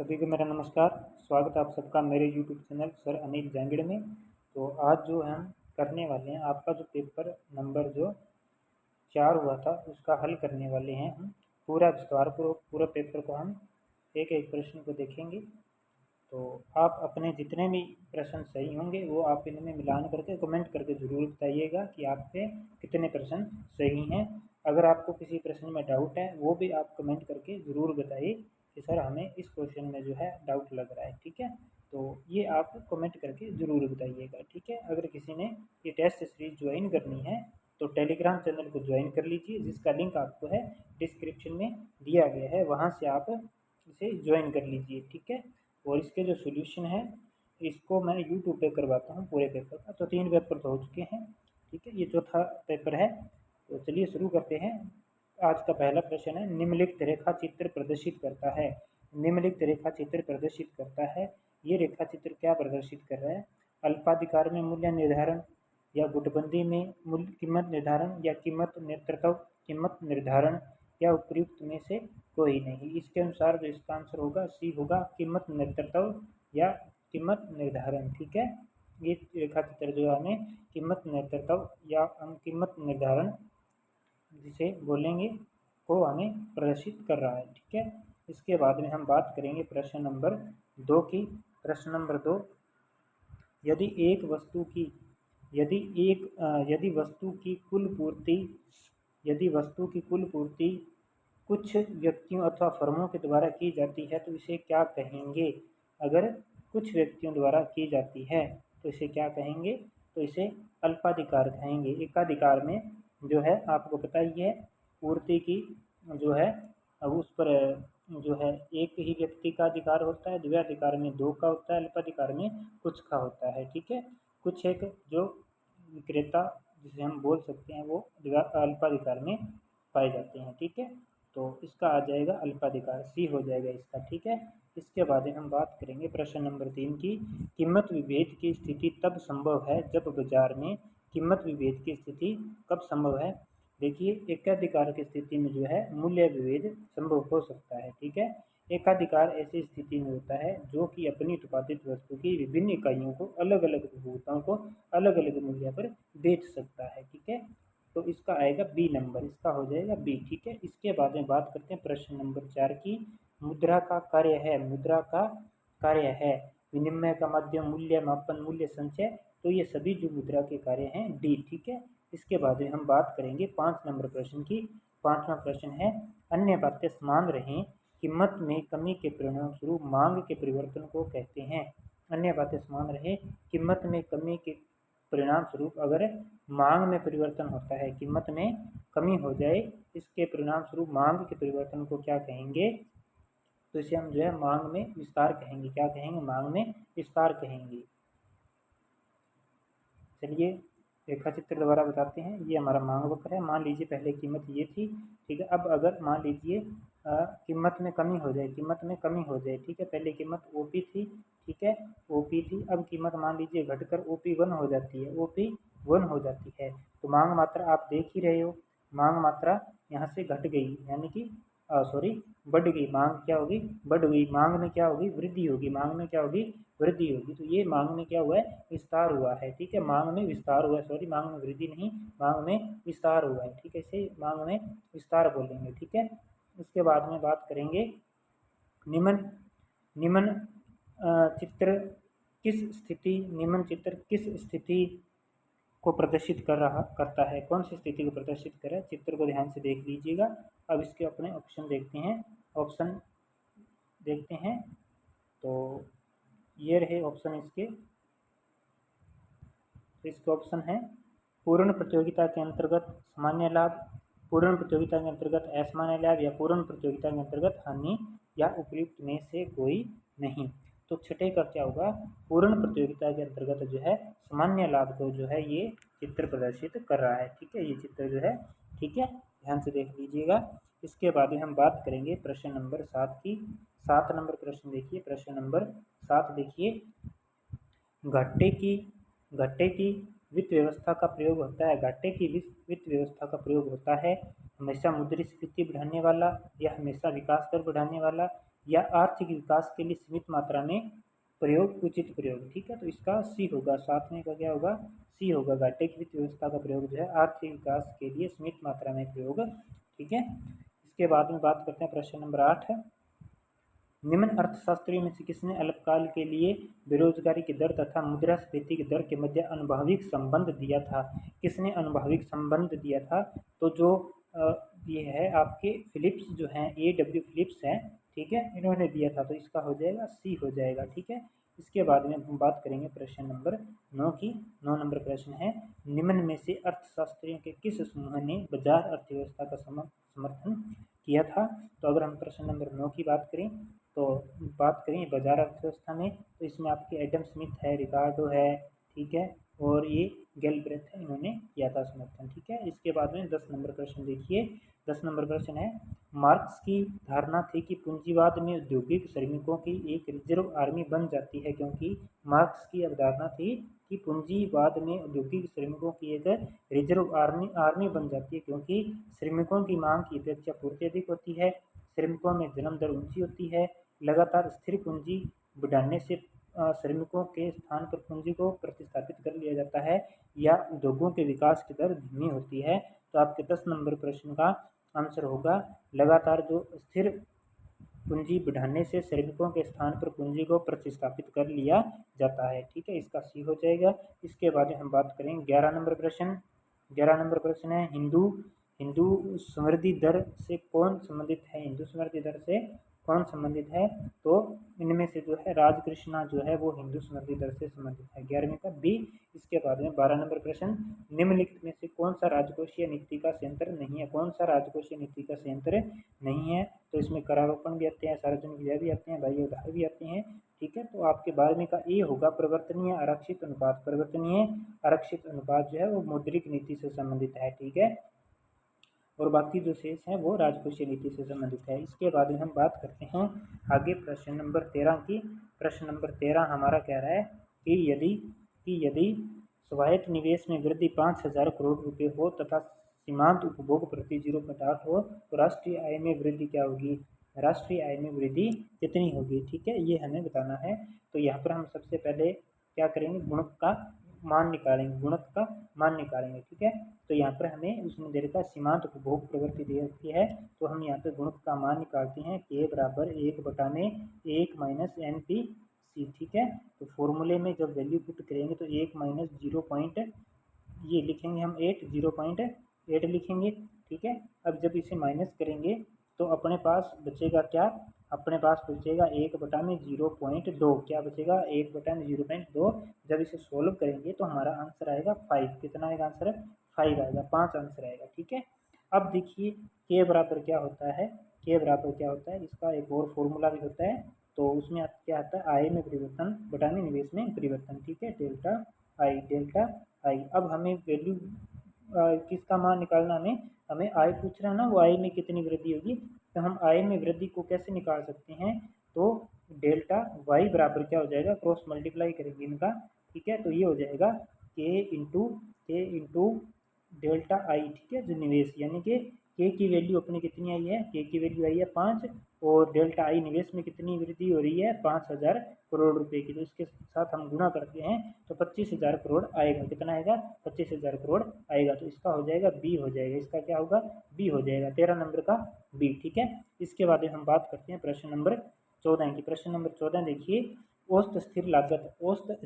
सभी को मेरा नमस्कार। स्वागत है आप सबका मेरे YouTube channel sir Anil Jangid में। तो आज जो हम करने वाले हैं, आपका जो पेपर नंबर जो 4 हुआ था उसका हल करने वाले हैं हम। पूरा विस्तार पूरा पेपर को हम एक एक प्रश्न को देखेंगे। तो आप अपने जितने भी प्रश्न सही होंगे वो आप इनमें मिलान करके कमेंट करके ज़रूर बताइएगा कि आपके कितने प्रश्न सही हैं। अगर आपको किसी प्रश्न में डाउट है वो भी आप कमेंट करके ज़रूर बताइए कि सर हमें इस क्वेश्चन में जो है डाउट लग रहा है। ठीक है, तो ये आप कमेंट करके ज़रूर बताइएगा। ठीक है, अगर किसी ने ये टेस्ट सीरीज ज्वाइन करनी है तो टेलीग्राम चैनल को ज्वाइन कर लीजिए, जिसका लिंक आपको है डिस्क्रिप्शन में दिया गया है, वहाँ से आप इसे ज्वाइन कर लीजिए। ठीक है, और इसके जो सॉल्यूशन है इसको मैं यूट्यूब पे करवाता हूँ पूरे पेपर का। तो 3 पेपर तो हो चुके हैं। ठीक है, ये चौथा पेपर है। तो चलिए शुरू करते हैं। आज का पहला प्रश्न है, निम्नलिखित रेखा चित्र प्रदर्शित करता है। निम्नलिखित रेखा चित्र प्रदर्शित करता है, ये रेखा चित्र क्या प्रदर्शित कर रहा है? अल्पाधिकार में मूल्य निर्धारण, या गुटबंदी में मूल्य कीमत निर्धारण, या कीमत नेतृत्व कीमत निर्धारण, या उपयुक्त में से कोई नहीं। इसके अनुसार जो इसका आंसर होगा सी होगा, कीमत नेतृत्व या कीमत निर्धारण। ठीक है, ये रेखा चित्र जो है हमें कीमत नेतृत्व या हम कीमत निर्धारण जिसे बोलेंगे को हमें प्रदर्शित कर रहा है। ठीक है, इसके बाद में हम बात करेंगे प्रश्न नंबर 2 की। प्रश्न नंबर 2, यदि एक वस्तु की यदि एक यदि वस्तु की कुल पूर्ति यदि वस्तु की कुल पूर्ति कुछ व्यक्तियों अथवा फर्मों के द्वारा की जाती है तो इसे क्या कहेंगे? अगर कुछ व्यक्तियों द्वारा की जाती है तो इसे क्या कहेंगे? तो इसे अल्पाधिकार कहेंगे। एकाधिकार में जो है आपको पता ही है, पूर्ति की जो है अब उस पर जो है एक ही व्यक्ति का अधिकार होता है, द्विआधिकार में 2 का होता है, अल्पाधिकार में कुछ का होता है। ठीक है, कुछ एक जो विक्रेता जिसे हम बोल सकते हैं वो अल्पाधिकार में पाए जाते हैं। ठीक है, तो इसका आ जाएगा अल्पाधिकार, सी हो जाएगा इसका। ठीक है, इसके बाद हम बात करेंगे प्रश्न नंबर 3 की। कीमत विभेद की स्थिति तब संभव है जब बाजार में कीमत विभेद की स्थिति कब संभव है? देखिए, एकाधिकार की स्थिति में जो है मूल्य विभेद संभव हो सकता है। ठीक है, एकाधिकार ऐसी स्थिति में होता है जो कि अपनी उत्पादित वस्तु की विभिन्न इकाइयों को अलग अलग उपभोक्ताओं को अलग अलग मूल्य पर बेच सकता है। ठीक है, तो इसका आएगा बी नंबर, इसका हो जाएगा बी। ठीक है, इसके बाद में बात करते हैं प्रश्न नंबर 4 की। मुद्रा का कार्य है विनिमय का माध्यम, मूल्य मापन, मूल्य संचय। तो ये सभी जो मुद्रा के कार्य हैं डी। ठीक है, इसके बाद में हम बात करेंगे 5 नंबर प्रश्न की। 5वां प्रश्न है, अन्य बातें समान रहें, कीमत में कमी के परिणाम स्वरूप मांग के परिवर्तन को कहते हैं। अन्य बातें समान रहे, कीमत में कमी के परिणाम स्वरूप अगर मांग में परिवर्तन होता है, कीमत में कमी हो जाए, इसके परिणाम स्वरूप मांग के परिवर्तन को क्या कहेंगे? तो इसे हम जो है मांग में विस्तार कहेंगे। क्या कहेंगे? मांग में विस्तार कहेंगे। चलिए रेखा चित्र दोबारा बताते हैं। ये हमारा मांग वक्र है। मान लीजिए पहले कीमत ये थी। ठीक है, अब अगर मान लीजिए कीमत में कमी हो जाए, ठीक है, पहले कीमत ओपी थी। ठीक है, ओपी थी, अब कीमत मान लीजिए घटकर ओपी 1 हो जाती है, ओपी 1 हो जाती है। तो मांग मात्रा आप देख ही रहे हो, मांग मात्रा यहाँ से घट गई, यानी कि सॉरी बढ़ गई। मांग क्या होगी? बढ़ गई। मांग में क्या होगी? वृद्धि होगी। मांग में क्या होगी? वृद्धि होगी। तो ये मांग में क्या हुआ है? विस्तार हुआ है। ठीक है, मांग में विस्तार हुआ है, सॉरी मांग में वृद्धि नहीं, मांग में विस्तार हुआ है। ठीक है, इसे मांग में विस्तार बोलेंगे। ठीक है, उसके बाद में बात करेंगे निम्न निम्न चित्र निम्न चित्र किस स्थिति को प्रदर्शित करता है? कौन सी स्थिति को प्रदर्शित कर रहा है? चित्र को ध्यान से देख लीजिएगा। अब इसके अपने ऑप्शन देखते हैं। ऑप्शन देखते हैं, तो ये रहे ऑप्शन इसके। इसके ऑप्शन है, पूर्ण प्रतियोगिता के अंतर्गत सामान्य लाभ, पूर्ण प्रतियोगिता के अंतर्गत असामान्य लाभ, या पूर्ण प्रतियोगिता के अंतर्गत हानि, या उपयुक्त में से कोई नहीं। तो छठे का क्या होगा? पूर्ण प्रतियोगिता के अंतर्गत जो है सामान्य लाभ को जो है ये चित्र प्रदर्शित कर रहा है। ठीक है, ये चित्र जो है, ठीक है, ध्यान से देख लीजिएगा। इसके बाद में हम बात करेंगे प्रश्न नंबर 7 की। 7 नंबर प्रश्न देखिए। प्रश्न नंबर 7 देखिए, घाटे की वित्त व्यवस्था का प्रयोग होता है। घाटे की वित्त व्यवस्था का प्रयोग होता है हमेशा मुद्रास्फीति बढ़ाने वाला, या हमेशा विकास दर बढ़ाने वाला, या आर्थिक विकास के लिए सीमित मात्रा में प्रयोग उचित प्रयोग। ठीक है, तो इसका सी होगा, 7वें का क्या होगा, सी होगा। घाटे की वित्त व्यवस्था का प्रयोग जो है आर्थिक विकास के लिए सीमित मात्रा में प्रयोग। ठीक है, इसके बाद में बात करते हैं प्रश्न नंबर 8 है, निम्न अर्थशास्त्रियों में से किसने अल्पकाल के लिए बेरोजगारी की दर तथा मुद्रास्फीति की दर के मध्य अनुभाविक संबंध दिया था? किसने अनुभाविक संबंध दिया था? तो जो ये है आपके फिलिप्स जो हैं, A.W. फिलिप्स हैं, ठीक है, इन्होंने दिया था, तो इसका हो जाएगा सी हो जाएगा। ठीक है, इसके बाद में हम बात करेंगे प्रश्न नंबर 9 की। 9 नंबर प्रश्न है, निम्न में से अर्थशास्त्रियों के किस समूह ने बाजार अर्थव्यवस्था का समर्थन किया था? तो अगर हम प्रश्न नंबर 9 की बात करें, तो बात करें बाजार अर्थव्यवस्था में, तो इसमें आपके एडम स्मिथ है, रिकार्डो है, ठीक है, और ये गैलब्रेथ है, इन्होंने किया था समर्थन। ठीक है, इसके बाद में 10 नंबर प्रश्न देखिए। 10 नंबर प्रश्न है, मार्क्स की धारणा थी कि पूंजीवाद में औद्योगिक श्रमिकों की एक रिजर्व आर्मी बन जाती है, क्योंकि मार्क्स की अवधारणा थी कि पूंजीवाद में औद्योगिक श्रमिकों की एक रिजर्व आर्मी बन जाती है, क्योंकि श्रमिकों की मांग की अपेक्षा पूर्ति अधिक होती है, श्रमिकों में जन्म दर ऊंची होती है, लगातार स्थिर पूंजी बढ़ाने से श्रमिकों के स्थान पर पूंजी को प्रतिस्थापित कर लिया जाता है, या उद्योगों के विकास की दर धीमी होती है। तो आपके 10 नंबर प्रश्न का आंसर होगा लगातार जो स्थिर पूंजी बढ़ाने से श्रमिकों के स्थान पर पूंजी को प्रतिस्थापित कर लिया जाता है। ठीक है, इसका सी हो जाएगा। इसके बाद हम बात करेंगे 11 नंबर प्रश्न। 11 नंबर प्रश्न है, हिंदू हिंदू समृद्धि दर से कौन संबंधित है? हिंदू समृद्धि दर से कौन संबंधित है? तो इनमें से जो है राजकृष्णा जो है वो हिंदू समृद्धि दर से संबंधित है, 11वें का बी। इसके बाद में 12 नंबर प्रश्न, निम्नलिखित में से कौन सा राजकोषीय नीति का संयंत्र नहीं है? कौन सा राजकोषीय नीति का संयंत्र नहीं है? तो इसमें करारोपण भी आते हैं, सार्वजनिक व्यय भी आते हैं, बाह्य उधार भी आते हैं। ठीक है, तो आपके 12वें का ए होगा परिवर्तनीय आरक्षित अनुपात। परिवर्तनीय आरक्षित अनुपात जो है वो मौद्रिक नीति से संबंधित है। ठीक है, और बाकी जो शेष है वो राजकोषीय नीति से संबंधित है। इसके बाद में हम बात करते हैं आगे प्रश्न नंबर 13 की। प्रश्न नंबर 13 हमारा कह रहा है कि यदि स्वायत्त निवेश में वृद्धि 5,000 करोड़ रुपए हो तथा सीमांत उपभोग प्रति 0.8 हो तो राष्ट्रीय आय में वृद्धि क्या होगी? राष्ट्रीय आय में वृद्धि कितनी होगी? ठीक है, ये हमें बताना है। तो यहाँ पर हम सबसे पहले क्या करेंगे, गुणक का मान निकालेंगे, गुणक का मान निकालेंगे। ठीक है, तो यहाँ पर हमें उसने दे रखा सीमांत उपभोग प्रवृत्ति दे रखी है, तो हम यहाँ पे गुणक का मान निकालते हैं, k बराबर 1/1 माइनस एन पी सी। ठीक है, तो फॉर्मूले में जब वैल्यू पुट करेंगे तो 1 माइनस 0 पॉइंट ये लिखेंगे हम 0.8 लिखेंगे। ठीक है, अब जब इसे माइनस करेंगे तो अपने पास बचेगा क्या? अपने पास बचेगा 1/0.2। क्या बचेगा? 1/0.2। जब इसे सोल्व करेंगे तो हमारा आंसर आएगा 5। कितना आएगा आंसर? 5 आएगा, 5 आंसर आएगा। ठीक है, अब देखिए के बराबर क्या होता है, के बराबर क्या होता है, इसका एक और फॉर्मूला भी होता है, तो उसमें क्या आता है, आय में परिवर्तन बटाने निवेश में परिवर्तन। ठीक है, डेल्टा आई। अब हमें वैल्यू किसका मान निकालना, हमें आय पूछ रहा है ना, वो आय में कितनी वृद्धि होगी, तो हम आय में वृद्धि को कैसे निकाल सकते हैं? तो डेल्टा वाई बराबर क्या हो जाएगा, क्रॉस मल्टीप्लाई करेंगे इनका। ठीक है, तो ये हो जाएगा के इंटू डेल्टा आई। ठीक है, जो निवेश यानी कि के की वैल्यू अपनी कितनी आई है, के की वैल्यू आई है 5, और डेल्टा आई निवेश में कितनी वृद्धि हो रही है, 5,000 करोड़ रुपए की। तो इसके साथ हम गुणा करते हैं तो 25,000 करोड़ आएगा। कितना आएगा? 25,000 करोड़ आएगा। तो इसका हो जाएगा बी हो जाएगा। इसका क्या होगा? बी हो जाएगा, 13 नंबर का बी। ठीक है, इसके बाद हम बात करते हैं प्रश्न नंबर 14 की। प्रश्न नंबर 14 देखिए, औसत स्थिर लागत। औसत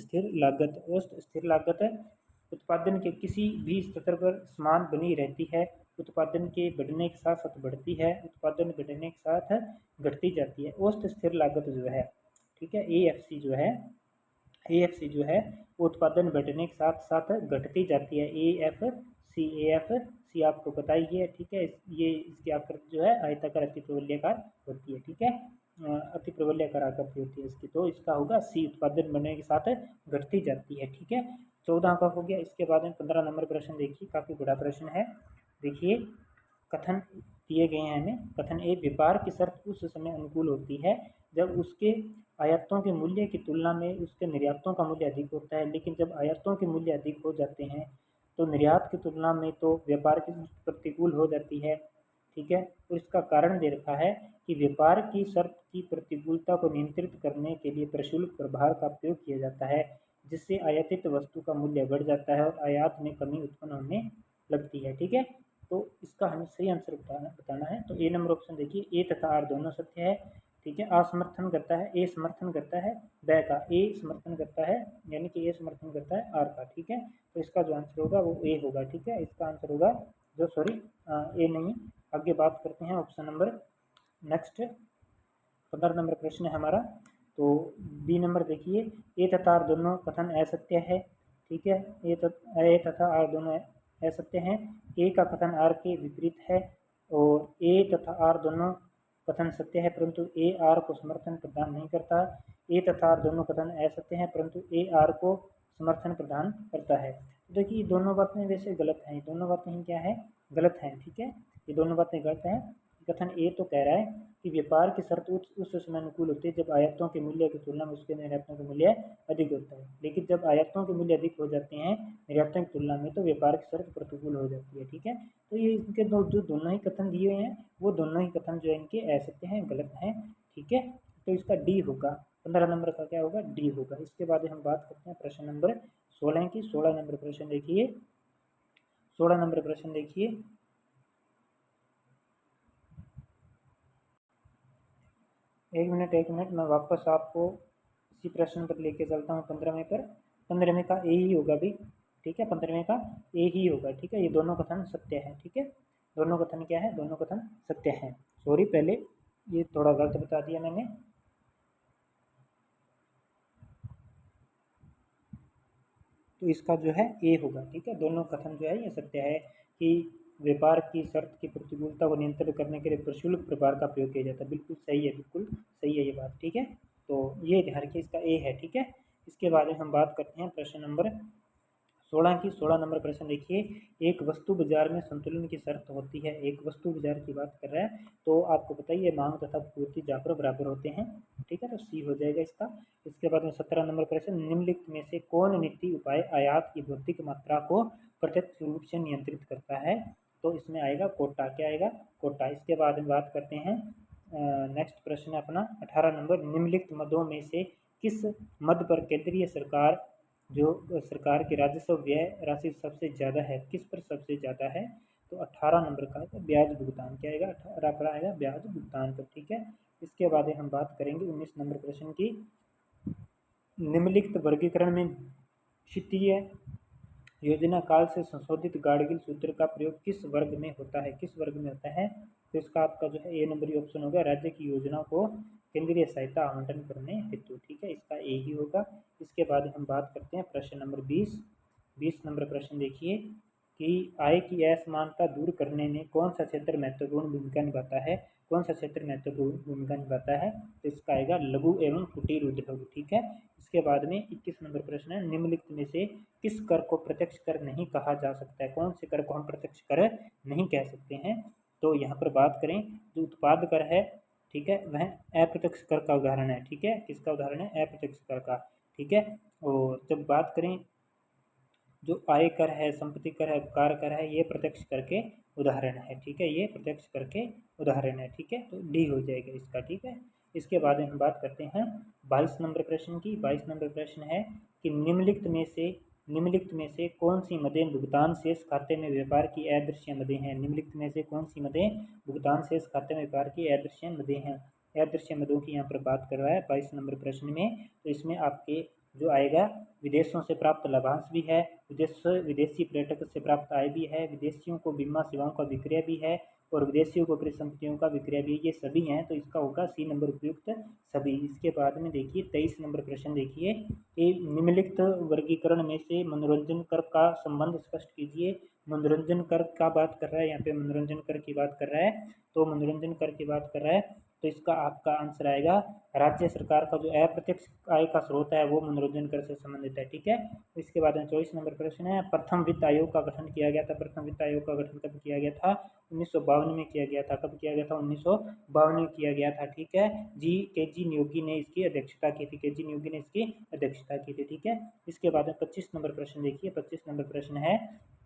स्थिर लागत उत्पादन के किसी भी स्तर पर समान बनी रहती है, उत्पादन के बढ़ने के साथ साथ बढ़ती है, उत्पादन घटने के साथ घटती जाती है। औसत स्थिर लागत जो है, ठीक है, AFC जो है वो उत्पादन बढ़ने के साथ साथ घटती जाती है। AFC आपको पता ही है। ठीक है, ये इसकी आकृति जो है आयताकार अति प्रवलयाकार होती है। ठीक है, अति प्रवलयाकार आकृति होती है इसकी, तो इसका होगा सी, उत्पादन बढ़ने के साथ घटती जाती है। ठीक है, 14 का हो गया। इसके बाद में 15 नंबर प्रश्न देखिए, काफ़ी बड़ा प्रश्न है। देखिए, कथन दिए गए हैं हमें। कथन ए, व्यापार की शर्त उस समय अनुकूल होती है जब उसके आयातों के मूल्य की तुलना में उसके निर्यातों का मूल्य अधिक होता है, लेकिन जब आयातों के मूल्य अधिक हो जाते हैं तो निर्यात की तुलना में तो व्यापार की प्रतिकूल हो जाती है। ठीक है। और इसका कारण दे रखा है कि व्यापार की शर्त की प्रतिकूलता को नियंत्रित करने के लिए प्रशुल्क प्रभार का प्रयोग किया जाता है, जिससे आयातित वस्तु का मूल्य बढ़ जाता है और आयात में कमी उत्पन्न होने लगती है, ठीक है। तो इसका हमें सही आंसर बताना है। तो ए नंबर ऑप्शन देखिए, ए तथा आर दोनों सत्य है, ठीक है। असमर्थन करता है, ए समर्थन करता है ब का, ए समर्थन करता है, यानी कि ए समर्थन करता है आर का, ठीक है। तो इसका जो आंसर होगा वो ए होगा, ठीक है। इसका आंसर होगा जो सॉरी ए नहीं। आगे बात करते हैं ऑप्शन नंबर नेक्स्ट 15 नंबर प्रश्न है हमारा। तो बी नंबर देखिए, ए तथा आर दोनों कथन असत्य है, ठीक है। ए तथा आर दोनों असत्य हैं। ए का कथन आर के विपरीत है और ए तथा आर दोनों कथन सत्य है, परंतु ए आर को समर्थन प्रदान नहीं करता। ए तथा आर दोनों कथन असत्य हैं, परंतु ए आर को समर्थन प्रदान करता है। देखिए दोनों बातें वैसे गलत हैं, दोनों बातें ही क्या है, गलत हैं, ठीक है। ये दोनों बातें गलत हैं। कथन ए तो कह रहा है कि व्यापार की शर्त उस समय अनुकूल होती है जब आयातों के मूल्य की तुलना में उसके निर्यातों का मूल्य अधिक होता है, लेकिन जब आयातों के मूल्य अधिक हो जाते हैं निर्यातों की तुलना में तो व्यापार की शर्त प्रतिकूल हो जाती है, ठीक है। तो ये इनके जो दोनों ही कथन दिए हुए हैं वो दोनों ही कथन जो है इनके असत्य हैं, गलत हैं, ठीक है। तो इसका डी होगा, 15 नंबर का क्या होगा, डी होगा। इसके बाद हम बात करते हैं प्रश्न नंबर 16 की। 16 नंबर प्रश्न देखिए, 16 नंबर प्रश्न देखिए, एक मिनट मैं वापस आपको इसी प्रश्न पर लेके चलता हूँ 15वें पर। 15वें का ए ही होगा भी, ठीक है। 15वें का ए ही होगा, ठीक है। ये दोनों कथन सत्य है, ठीक है। दोनों कथन क्या है, दोनों कथन सत्य हैं। सॉरी पहले ये थोड़ा गलत बता दिया मैंने। तो इसका जो है ए होगा, ठीक है। दोनों कथन जो है ये सत्य है कि व्यापार की शर्त की प्रतिकूलता को नियंत्रित करने के लिए प्रशुल्क प्रभार का प्रयोग किया जाता है। बिल्कुल सही है, बिल्कुल सही है ये बात, ठीक है। तो ये ध्यान रखिए, इसका ए है, ठीक है। इसके बाद हम बात करते हैं प्रश्न नंबर 16 की। 16 नंबर प्रश्न देखिए, एक वस्तु बाजार में संतुलन की शर्त होती है। एक वस्तु बाजार की बात कर रहा है, तो आपको बताइए मांग तथा पूर्ति जहाँ पर बराबर होते हैं, ठीक है। तो सी हो जाएगा इसका। इसके बाद में 17 नंबर प्रश्न, निम्नलिखित में से कौन नीति उपाय आयात की भौतिक मात्रा को प्रत्यक्ष रूप से नियंत्रित करता है। तो इसमें आएगा कोटा, क्या आएगा, कोटा। इसके बाद में बात करते हैं नेक्स्ट प्रश्न है अपना 18 नंबर, निम्नलिखित मदों में से किस मद पर केंद्रीय सरकार जो सरकार की राजस्व व्यय राशि सबसे ज़्यादा है, किस पर सबसे ज़्यादा है। तो 18 नंबर का है ब्याज भुगतान, क्या आएगा, 18 का आएगा ब्याज भुगतान पर, ठीक है। इसके बाद हम बात करेंगे 19 नंबर प्रश्न की। निम्नलिखित वर्गीकरण में वित्तीय योजना काल से संशोधित गाडगिल सूत्र का प्रयोग किस वर्ग में होता है, किस वर्ग में होता है। तो इसका आपका जो है ए नंबर ऑप्शन होगा, राज्य की योजनाओं को केंद्रीय सहायता आवंटन करने हेतु, ठीक है। इसका ए ही होगा। इसके बाद हम बात करते हैं प्रश्न नंबर 20 नंबर प्रश्न देखिए कि आय की असमानता दूर करने में कौन सा क्षेत्र महत्वपूर्ण भूमिका निभाता है, कौन सा क्षेत्र महत्वपूर्ण भूमिका निभाता है। तो इसका आएगा लघु एवं कुटीर उद्योग, ठीक है। इसके बाद में 21 नंबर प्रश्न है, निम्नलिखित में से किस कर को प्रत्यक्ष कर नहीं कहा जा सकता है, कौन से कर को हम प्रत्यक्ष कर नहीं कह सकते हैं। तो यहाँ पर बात करें जो उत्पाद कर है, ठीक है, वह अप्रत्यक्ष कर का उदाहरण है, ठीक है। किसका उदाहरण है, अप्रत्यक्ष कर का, ठीक है। और जब बात करें जो आय कर है, संपत्ति कर है, उपकार कर है, ये प्रत्यक्ष कर के उदाहरण है, ठीक है। ये प्रत्यक्ष कर के उदाहरण है, ठीक है। तो डी हो जाएगा इसका, ठीक है। इसके बाद हम बात करते हैं 22 नंबर प्रश्न की। 22 नंबर प्रश्न है कि निम्नलिखित में से कौन सी मदें भुगतान शेष खाते में व्यापार की अदृश्य मदें हैं। निम्नलिखित में से कौन सी मदें भुगतान शेष खाते में व्यापार की अदृश्य मदें हैं। अदृश्य मदों की यहाँ पर बात कर रहा है 22 नंबर प्रश्न में। तो इसमें आपके जो आएगा विदेशों से प्राप्त लाभांश भी है, विदेशी पर्यटक से प्राप्त आय भी है, विदेशियों को बीमा सेवाओं का विक्रय भी है और विदेशियों को परिसंपत्तियों का विक्रय भी, ये सभी हैं। तो इसका होगा सी नंबर उपयुक्त सभी। इसके बाद में देखिए 23 नंबर प्रश्न देखिए कि निम्नलिखित वर्गीकरण में से मनोरंजन कर का संबंध स्पष्ट कीजिए। मनोरंजन कर का बात कर रहा है, यहाँ पे मनोरंजन कर की बात कर रहा है, तो मनोरंजन कर की बात कर रहा है। तो इसका आपका आंसर आएगा राज्य सरकार का जो अप्रत्यक्ष आय का स्रोत है वो मनोरंजन कर से संबंधित है, ठीक है। इसके बाद में 24 नंबर प्रश्न है, प्रथम वित्त आयोग का गठन किया गया था। प्रथम वित्त आयोग का गठन कब किया गया था, 1952 में किया गया था। कब किया गया था, 1952 में किया गया था, ठीक है। के जी नियोगी ने इसकी अध्यक्षता की थी, के जी नियोगी ने इसकी अध्यक्षता की थी, ठीक है। इसके बाद में 25 नंबर प्रश्न देखिए। 25 नंबर प्रश्न है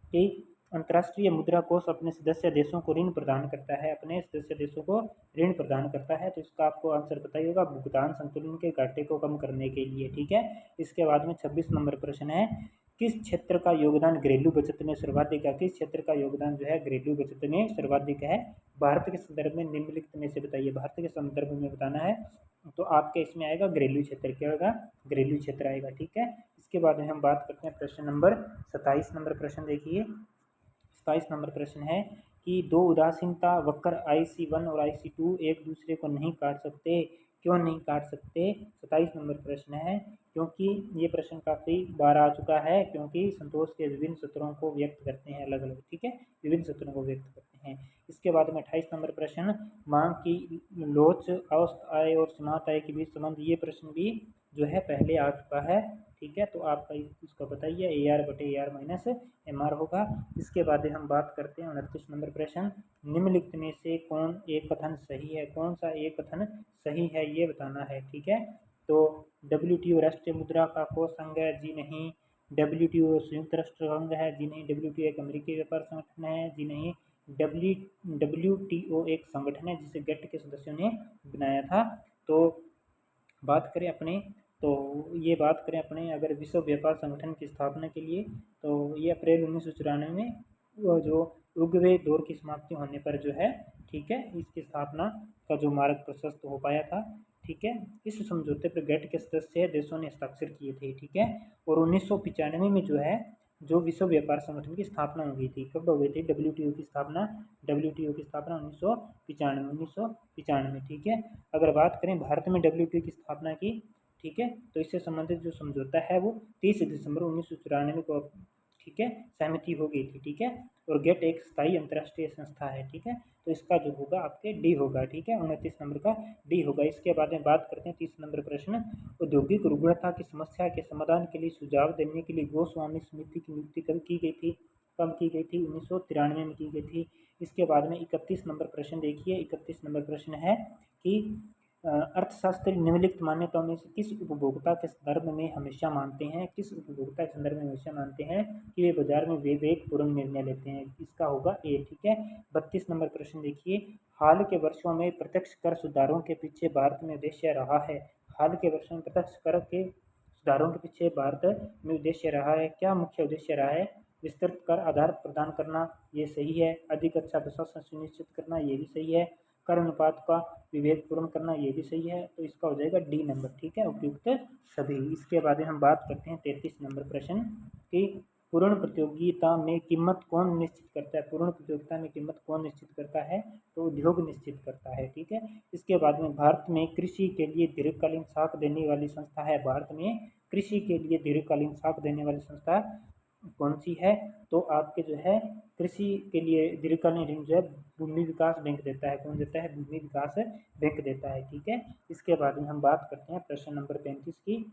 कि अंतर्राष्ट्रीय मुद्रा कोष अपने सदस्य देशों को ऋण प्रदान करता है, अपने सदस्य देशों को ऋण प्रदान करता है। तो इसका आपको आंसर पता ही होगा, भुगतान संतुलन के घाटे को कम करने के लिए, ठीक है। इसके बाद में 26 नंबर प्रश्न है, किस क्षेत्र का योगदान घरेलू बचत में सर्वाधिक है? किस क्षेत्र का योगदान जो है घरेलू बचत में सर्वाधिक है? भारत के संदर्भ में निम्नलिखित में से बताइए, भारत के संदर्भ में बताना है। तो आपके इसमें आएगा घरेलू क्षेत्र, क्या होगा? घरेलू क्षेत्र आएगा, ठीक है। इसके बाद में हम बात करते हैं प्रश्न नंबर 27 नंबर प्रश्न देखिए। 27 नंबर प्रश्न है कि दो उदासीनता वक्र IC1 और IC2 एक दूसरे को नहीं काट सकते, क्यों नहीं काट सकते? 27 नंबर प्रश्न है, क्योंकि ये प्रश्न काफ़ी बार आ चुका है, क्योंकि संतोष के विभिन्न सूत्रों को व्यक्त करते हैं अलग अलग, ठीक है, विभिन्न सूत्रों को व्यक्त करते हैं। इसके बाद में 28 नंबर प्रश्न, मांग की लोच औसत आय और समाप्त आय के बीच संबंध, ये प्रश्न भी जो है पहले आ चुका है, ठीक है। तो आपका इसको बताइए, AR/AR माइनस MR होगा। इसके बाद हम बात करते हैं 29 नंबर प्रश्न, निम्नलिखित में से कौन एक कथन सही है? कौन सा एक कथन सही है ये बताना है, ठीक है। तो WTO राष्ट्रीय मुद्रा का कोष अंग है, जी नहीं। WTO संयुक्त राष्ट्र अंग है, जी नहीं। WTO एक अमेरिकी व्यापार संगठन है, जी नहीं। WTO एक संगठन है जिसे गेट के सदस्यों ने बनाया था। तो बात करें अपने, तो ये बात करें अपने अगर विश्व व्यापार संगठन की स्थापना के लिए, तो ये अप्रैल 1994 में वो जो उरुग्वे दौर की समाप्ति होने पर जो है, ठीक है, इसकी स्थापना का जो मार्ग प्रशस्त हो पाया था, ठीक है। इस समझौते पर गेट के सदस्य देशों ने हस्ताक्षर किए थे, ठीक है। और 1995 में जो है जो विश्व व्यापार संगठन की स्थापना हो गई थी, कब हो गई थी? WTO की स्थापना, WTO की स्थापना 1995, ठीक है। अगर बात करें भारत में WTO की स्थापना की, ठीक है, तो इससे संबंधित जो समझौता है वो 30 दिसंबर 1994 को, ठीक है, सहमति हो गई थी, ठीक है। और गेट एक स्थायी अंतर्राष्ट्रीय संस्था है, ठीक है। तो इसका जो होगा आपके डी होगा, ठीक है, 29 नंबर का डी होगा। इसके बाद में बात करते हैं 30 नंबर प्रश्न, औद्योगिक रुग्णता की समस्या के समाधान के लिए सुझाव देने के लिए गोस्वामी समिति की नियुक्ति कब की गई थी? कब की गई थी? 1993 में की गई थी। इसके बाद में 31 नंबर प्रश्न देखिए। 31 नंबर प्रश्न है कि अर्थशास्त्री निम्नलिखित मान्यताओं में से किस उपभोक्ता के संदर्भ में हमेशा मानते हैं, किस उपभोक्ता के संदर्भ में हमेशा मानते हैं कि वे बाजार में विवेकपूर्ण निर्णय लेते हैं? इसका होगा ए, ठीक है। 32 नंबर प्रश्न देखिए, हाल के वर्षों में प्रत्यक्ष कर सुधारों के पीछे भारत में उद्देश्य रहा है, हाल के वर्षों में प्रत्यक्ष कर के सुधारों के पीछे भारत में उद्देश्य रहा है, क्या मुख्य उद्देश्य रहा है? विस्तृत कर आधार प्रदान करना, ये सही है। अधिक अच्छा प्रशासन सुनिश्चित करना, ये भी सही है। कर अनुपात का विवेकपूर्ण करना, ये भी सही है। तो इसका हो जाएगा डी नंबर, ठीक है, उपयुक्त सभी। इसके बाद हम बात करते हैं 33 नंबर प्रश्न की पूर्ण प्रतियोगिता में कीमत कौन निश्चित करता है? पूर्ण प्रतियोगिता में कीमत कौन निश्चित करता है? तो उद्योग निश्चित करता है, ठीक है। इसके बाद में भारत में कृषि के लिए दीर्घकालीन साख देने वाली संस्था है, भारत में कृषि के लिए दीर्घकालीन साख देने वाली संस्था कौन सी है? तो आपके जो है कृषि के लिए दीर्घकालीन ऋण जो है भूमि विकास बैंक देता है। कौन देता है? भूमि विकास बैंक देता है, ठीक है। इसके बाद में हम बात करते हैं प्रश्न नंबर 35 की,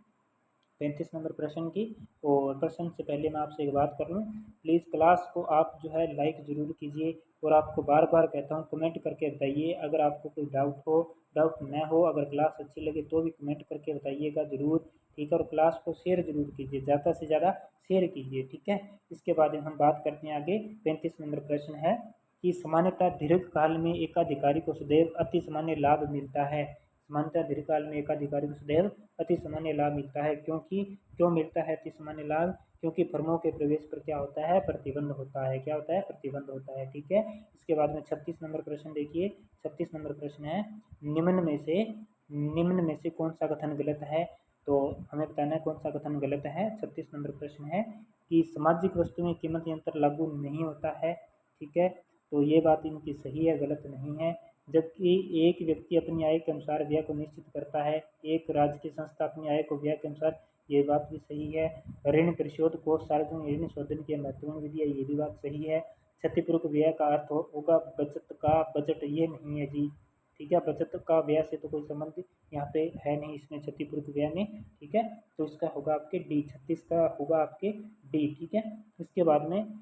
35 नंबर प्रश्न की। और प्रश्न से पहले मैं आपसे एक बात कर लूँ, प्लीज़ क्लास को आप जो है लाइक ज़रूर कीजिए, और आपको बार बार कहता हूँ कमेंट करके बताइए अगर आपको कोई डाउट हो, डाउट न हो, अगर क्लास अच्छी लगे तो भी कमेंट करके बताइएगा ज़रूर, ठीक है। और क्लास को शेयर ज़रूर कीजिए, ज़्यादा से ज़्यादा शेयर कीजिए, ठीक है। इसके बाद हम बात करते हैं आगे। 35 नंबर प्रश्न है कि सामान्यतः दीर्घकाल में एकाधिकारी को सदैव अति सामान्य लाभ मिलता है, सामान्यतः दीर्घकाल में एकाधिकारी को सदैव अति सामान्य लाभ मिलता है, क्योंकि क्यों मिलता है अति सामान्य लाभ? क्योंकि फर्मों के प्रवेश पर क्या होता है? प्रतिबंध होता है, क्या होता है? प्रतिबंध होता है, ठीक है। इसके बाद में 36 नंबर प्रश्न देखिए। 36 नंबर प्रश्न है, निम्न में से कौन सा कथन गलत है? तो हमें बताना है कौन सा कथन गलत है। 36 नंबर प्रश्न है कि सामाजिक वस्तु में कीमत नियंत्रण लागू नहीं होता है, ठीक है। तो ये बात इनकी सही है, गलत नहीं है। जबकि एक व्यक्ति अपनी आय के अनुसार व्यय को निश्चित करता है, एक राज्य की संस्था अपनी आय को व्यय के अनुसार, ये बात भी सही है। ऋण परिशोध कोष सार्वजनिक ऋण शोधन की महत्वपूर्ण विधि है, ये भी बात सही है। क्षतिपूर्वक व्यय का अर्थ होगा बचत का बजट, ये नहीं है जी, ठीक है। बचत का व्यय से तो कोई संबंध यहाँ पे है नहीं इसमें, क्षतिपूर्वक व्यय में, ठीक है। तो इसका होगा आपके डी, 36 का होगा आपके डी, ठीक है। इसके बाद में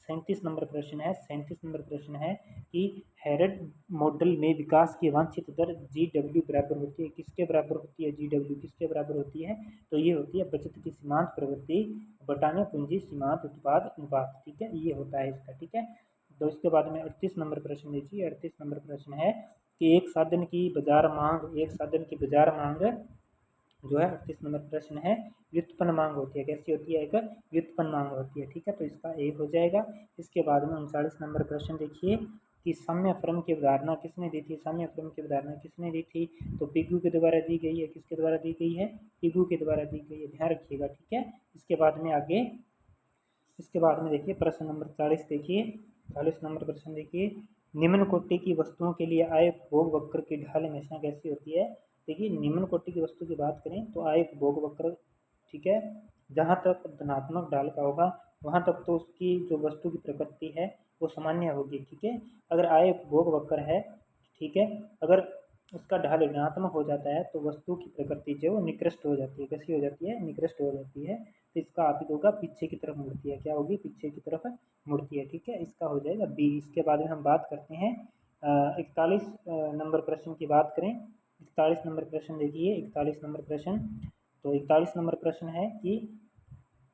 37 नंबर प्रश्न है। 37 नंबर प्रश्न है कि हेरड मॉडल में विकास की वांछित दर GW बराबर होती है, किसके बराबर होती है? GW किसके बराबर होती है? तो ये होती है बचत की सीमांत प्रवृत्ति बटाने पूंजी सीमांत उत्पाद अनुपात, ठीक है, ये होता है इसका, ठीक है। तो इसके बाद में 38 नंबर प्रश्न देखिए। 38 नंबर प्रश्न है कि एक साधन की बाजार मांग जो है 38 नंबर प्रश्न है, व्युत्पन्न मांग होती है। कैसी होती है? एक व्युत्पन्न मांग होती है, ठीक है, तो इसका ए हो जाएगा। इसके बाद में 39 नंबर प्रश्न देखिए कि साम्य फर्म की अवधारणा किसने दी थी? साम्य फर्म की अवधारणा किसने दी थी? तो पिगू के द्वारा दी गई है। किसके द्वारा दी गई है? पिगू के द्वारा दी गई है, ध्यान रखिएगा, ठीक है। इसके बाद में आगे, इसके बाद में देखिए प्रश्न नंबर 40 देखिए। 40 नंबर प्रश्न देखिए, निम्न कोटि की वस्तुओं के लिए आय उपभोग वक्र की ढाल हमेशा कैसी होती है? देखिए निम्न कोटि की वस्तु की बात करें तो आय उपभोग वक्र, ठीक है, जहाँ तक धनात्मक ढाल का होगा वहाँ तक तो उसकी जो वस्तु की प्रकृति है वो सामान्य होगी, ठीक है। अगर आय उपभोग वक्र है, ठीक है, अगर उसका ढाल ऋणात्मक हो जाता है तो वस्तु की प्रकृति जो है वो निकृष्ट हो जाती है। कैसी हो जाती है? निकृष्ट हो जाती है। तो इसका आप होगा पीछे की तरफ मुड़ती है। क्या होगी? पीछे की तरफ मुड़ती है, ठीक है, इसका हो जाएगा बी। इसके बाद में हम बात करते हैं 41 नंबर प्रश्न की बात करें। 41 नंबर प्रश्न देखिए। 41 नंबर प्रश्न, तो 41 नंबर प्रश्न है कि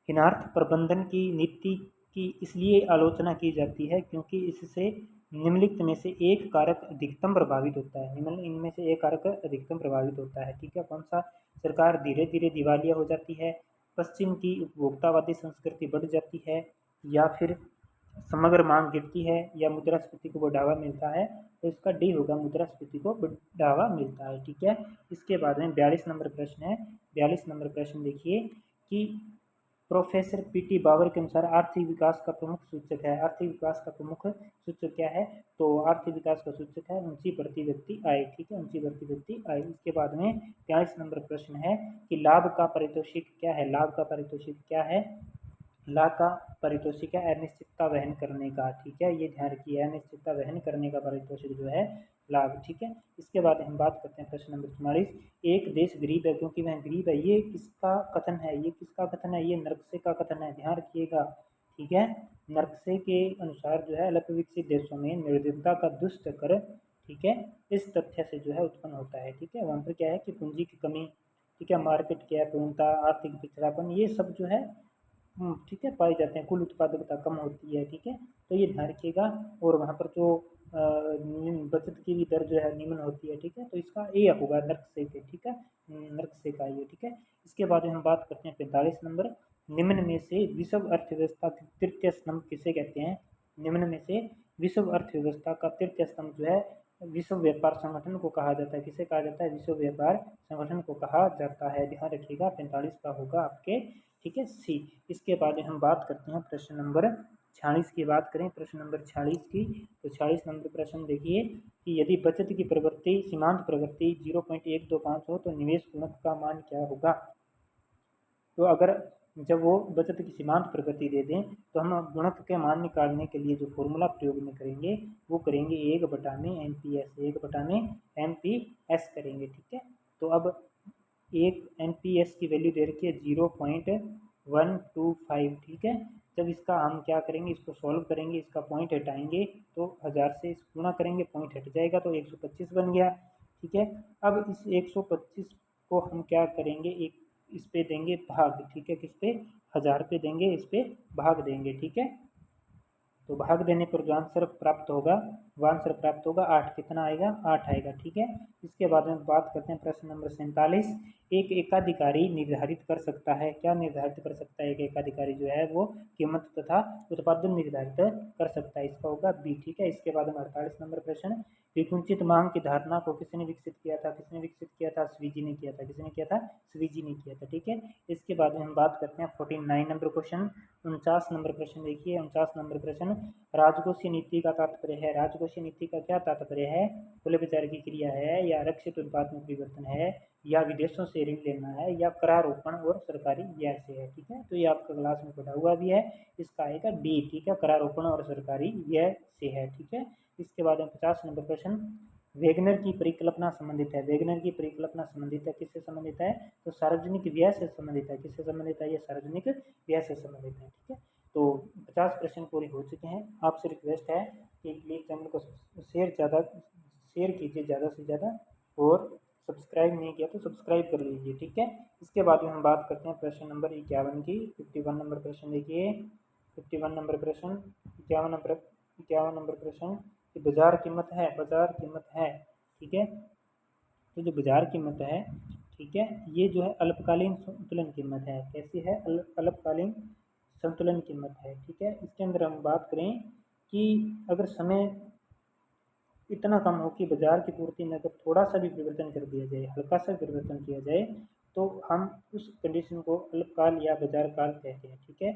किनार्थ प्रबंधन की नीति की इसलिए आलोचना की जाती है क्योंकि इससे निम्नलिखित में से एक कारक अधिकतम प्रभावित होता है। निम्न इनमें से एक कारक अधिकतम प्रभावित होता है, ठीक है, कौन सा? सरकार धीरे धीरे दिवालिया हो जाती है, पश्चिम की उपभोक्तावादी संस्कृति बढ़ जाती है, या फिर समग्र मांग गिरती है, या मुद्रास्फीति को बढ़ावा मिलता है। तो इसका डी होगा, मुद्रास्फीति को बढ़ावा मिलता है, ठीक है। इसके बाद में 42 नंबर प्रश्न है। 42 नंबर प्रश्न देखिए कि प्रोफेसर पीटी बाबर के अनुसार आर्थिक विकास का प्रमुख सूचक है। आर्थिक विकास का प्रमुख सूचक क्या है? तो आर्थिक विकास का सूचक है ऊंची प्रति व्यक्ति आय, ठीक है, ऊंची प्रति व्यक्ति आय। इसके बाद में 43 नंबर प्रश्न है कि लाभ का पारितोषिक क्या है? लाभ का पारितोषिक क्या है? लाभ का पारितोषिक है अनिश्चितता वहन करने का, ठीक है, ये ध्यान रखिए, अनिश्चितता वहन करने का पारितोषिक जो है लाभ, ठीक है। इसके बाद हम बात करते हैं प्रश्न नंबर 44, एक देश गरीब है क्योंकि वह गरीब है, ये किसका कथन है? ये किसका कथन है? ये नर्कसे का कथन है, ध्यान रखिएगा, ठीक है। नर्कसे के अनुसार जो है अल्प विकसित देशों में निर्धनता का दुष्चक्र, ठीक है, इस तथ्य से जो है उत्पन्न होता है, ठीक है। वहाँ पर क्या है कि पूंजी की कमी, ठीक है, मार्केट की अपूर्णता, आर्थिक पिछड़ापन, ये सब जो है ठीक है पाए जाते हैं। कुल उत्पादकता कम होती है, ठीक है, तो ये ध्यान रखिएगा। और वहाँ पर जो बचत की भी दर जो है निम्न होती है, ठीक है, तो इसका ए होगा नर्क से के, ठीक है, नर्क से का ये, ठीक है। इसके बाद में हम बात करते हैं 45 नंबर, निम्न में से विश्व अर्थव्यवस्था के तृतीय स्तंभ किसे कहते हैं? निम्न में से विश्व अर्थव्यवस्था का तृतीय स्तंभ जो है विश्व व्यापार संगठन को कहा जाता है। किसे कहा जाता है? विश्व व्यापार संगठन को कहा जाता है, ध्यान रखिएगा। 45 का होगा आपके, ठीक है, सी। इसके बाद हम बात करते हैं प्रश्न नंबर 46 की बात करें। प्रश्न नंबर 46 की, तो 46 नंबर प्रश्न देखिए कि यदि बचत की प्रवृत्ति सीमांत प्रवृत्ति 0.125 हो तो निवेश गुणक का मान क्या होगा? तो अगर जब वो बचत की सीमांत प्रवृत्ति दे दें तो हम गुणक के मान निकालने के लिए जो फॉर्मूला प्रयोग में करेंगे वो करेंगे 1/MPS, 1/MPS करेंगे, ठीक है। तो अब एक NPS की वैल्यू दे रखी है 0.125, ठीक है। जब इसका हम क्या करेंगे, इसको सॉल्व करेंगे, इसका पॉइंट हटाएंगे तो 1000 से गुणा करेंगे, पॉइंट हट जाएगा तो 125 बन गया, ठीक है। अब इस 125 को हम क्या करेंगे, एक इस पे देंगे भाग, ठीक है, किस पे? 1000 पे देंगे, इस पे भाग देंगे, ठीक है। तो भाग देने पर जो आंसर प्राप्त होगा वो आंसर प्राप्त होगा 8। कितना आएगा? 8 आएगा, ठीक है। इसके बाद में बात करते हैं प्रश्न नंबर 47, एक एकाधिकारी निर्धारित कर सकता है, क्या निर्धारित कर सकता है? एक एकाधिकारी जो है वो कीमत तथा उत्पादन निर्धारित कर सकता है, इसका होगा बी, ठीक है। इसके बाद में 48 नंबर प्रश्न, विकुंचित मांग की धारणा को किसने विकसित किया था? किसने विकसित किया था? स्वीजी ने किया था। किसने किया था? स्वीजी ने किया था, ठीक है। इसके बाद में हम बात करते हैं 49 नंबर क्वेश्चन। 49 नंबर प्रश्न देखिए। 49 नंबर प्रश्न, राजकोषीय नीति का तात्पर्य है। राजकोषीय नीति का क्या तात्पर्य है? खुले बाजार की क्रिया है, या आरक्षित उत्पाद में परिवर्तन है, या विदेशों से ऋण लेना है, या करारोपण और सरकारी व्यय से है, ठीक है। तो ये आपका क्लास में पढ़ा हुआ भी है, इसका आएगा डी, ठीक है, करारोपण और सरकारी व्यय से है, ठीक है। इसके बाद में 50 नंबर प्रश्न, वेगनर की परिकल्पना संबंधित है। वेगनर की परिकल्पना संबंधित है, किससे संबंधित है? तो सार्वजनिक व्यय से संबंधित है। किससे संबंधित है? ये सार्वजनिक व्यय से संबंधित है, ठीक है। तो 50 प्रश्न पूरे हो चुके हैं। आपसे रिक्वेस्ट है कि प्लीज़ चैनल को शेयर कीजिए ज़्यादा से ज़्यादा, और सब्सक्राइब नहीं किया तो सब्सक्राइब कर लीजिए, ठीक है। इसके बाद में हम बात करते हैं प्रश्न नंबर 51 की। 51 नंबर प्रश्न देखिए। 51 नंबर प्रश्न, 51 नंबर प्रश्न कि बाजार कीमत है, ठीक है। तो जो बाजार कीमत है, ठीक है, ये जो है अल्पकालीन संतुलन कीमत है। कैसी है? अल्पकालीन संतुलन कीमत है, ठीक है। इसके अंदर हम बात करें कि अगर समय इतना कम हो कि बाजार की पूर्ति में अगर थोड़ा सा भी परिवर्तन कर दिया जाए, हल्का सा परिवर्तन किया जाए, तो हम उस कंडीशन को अल्पकाल या बाजार काल कहते हैं, ठीक है।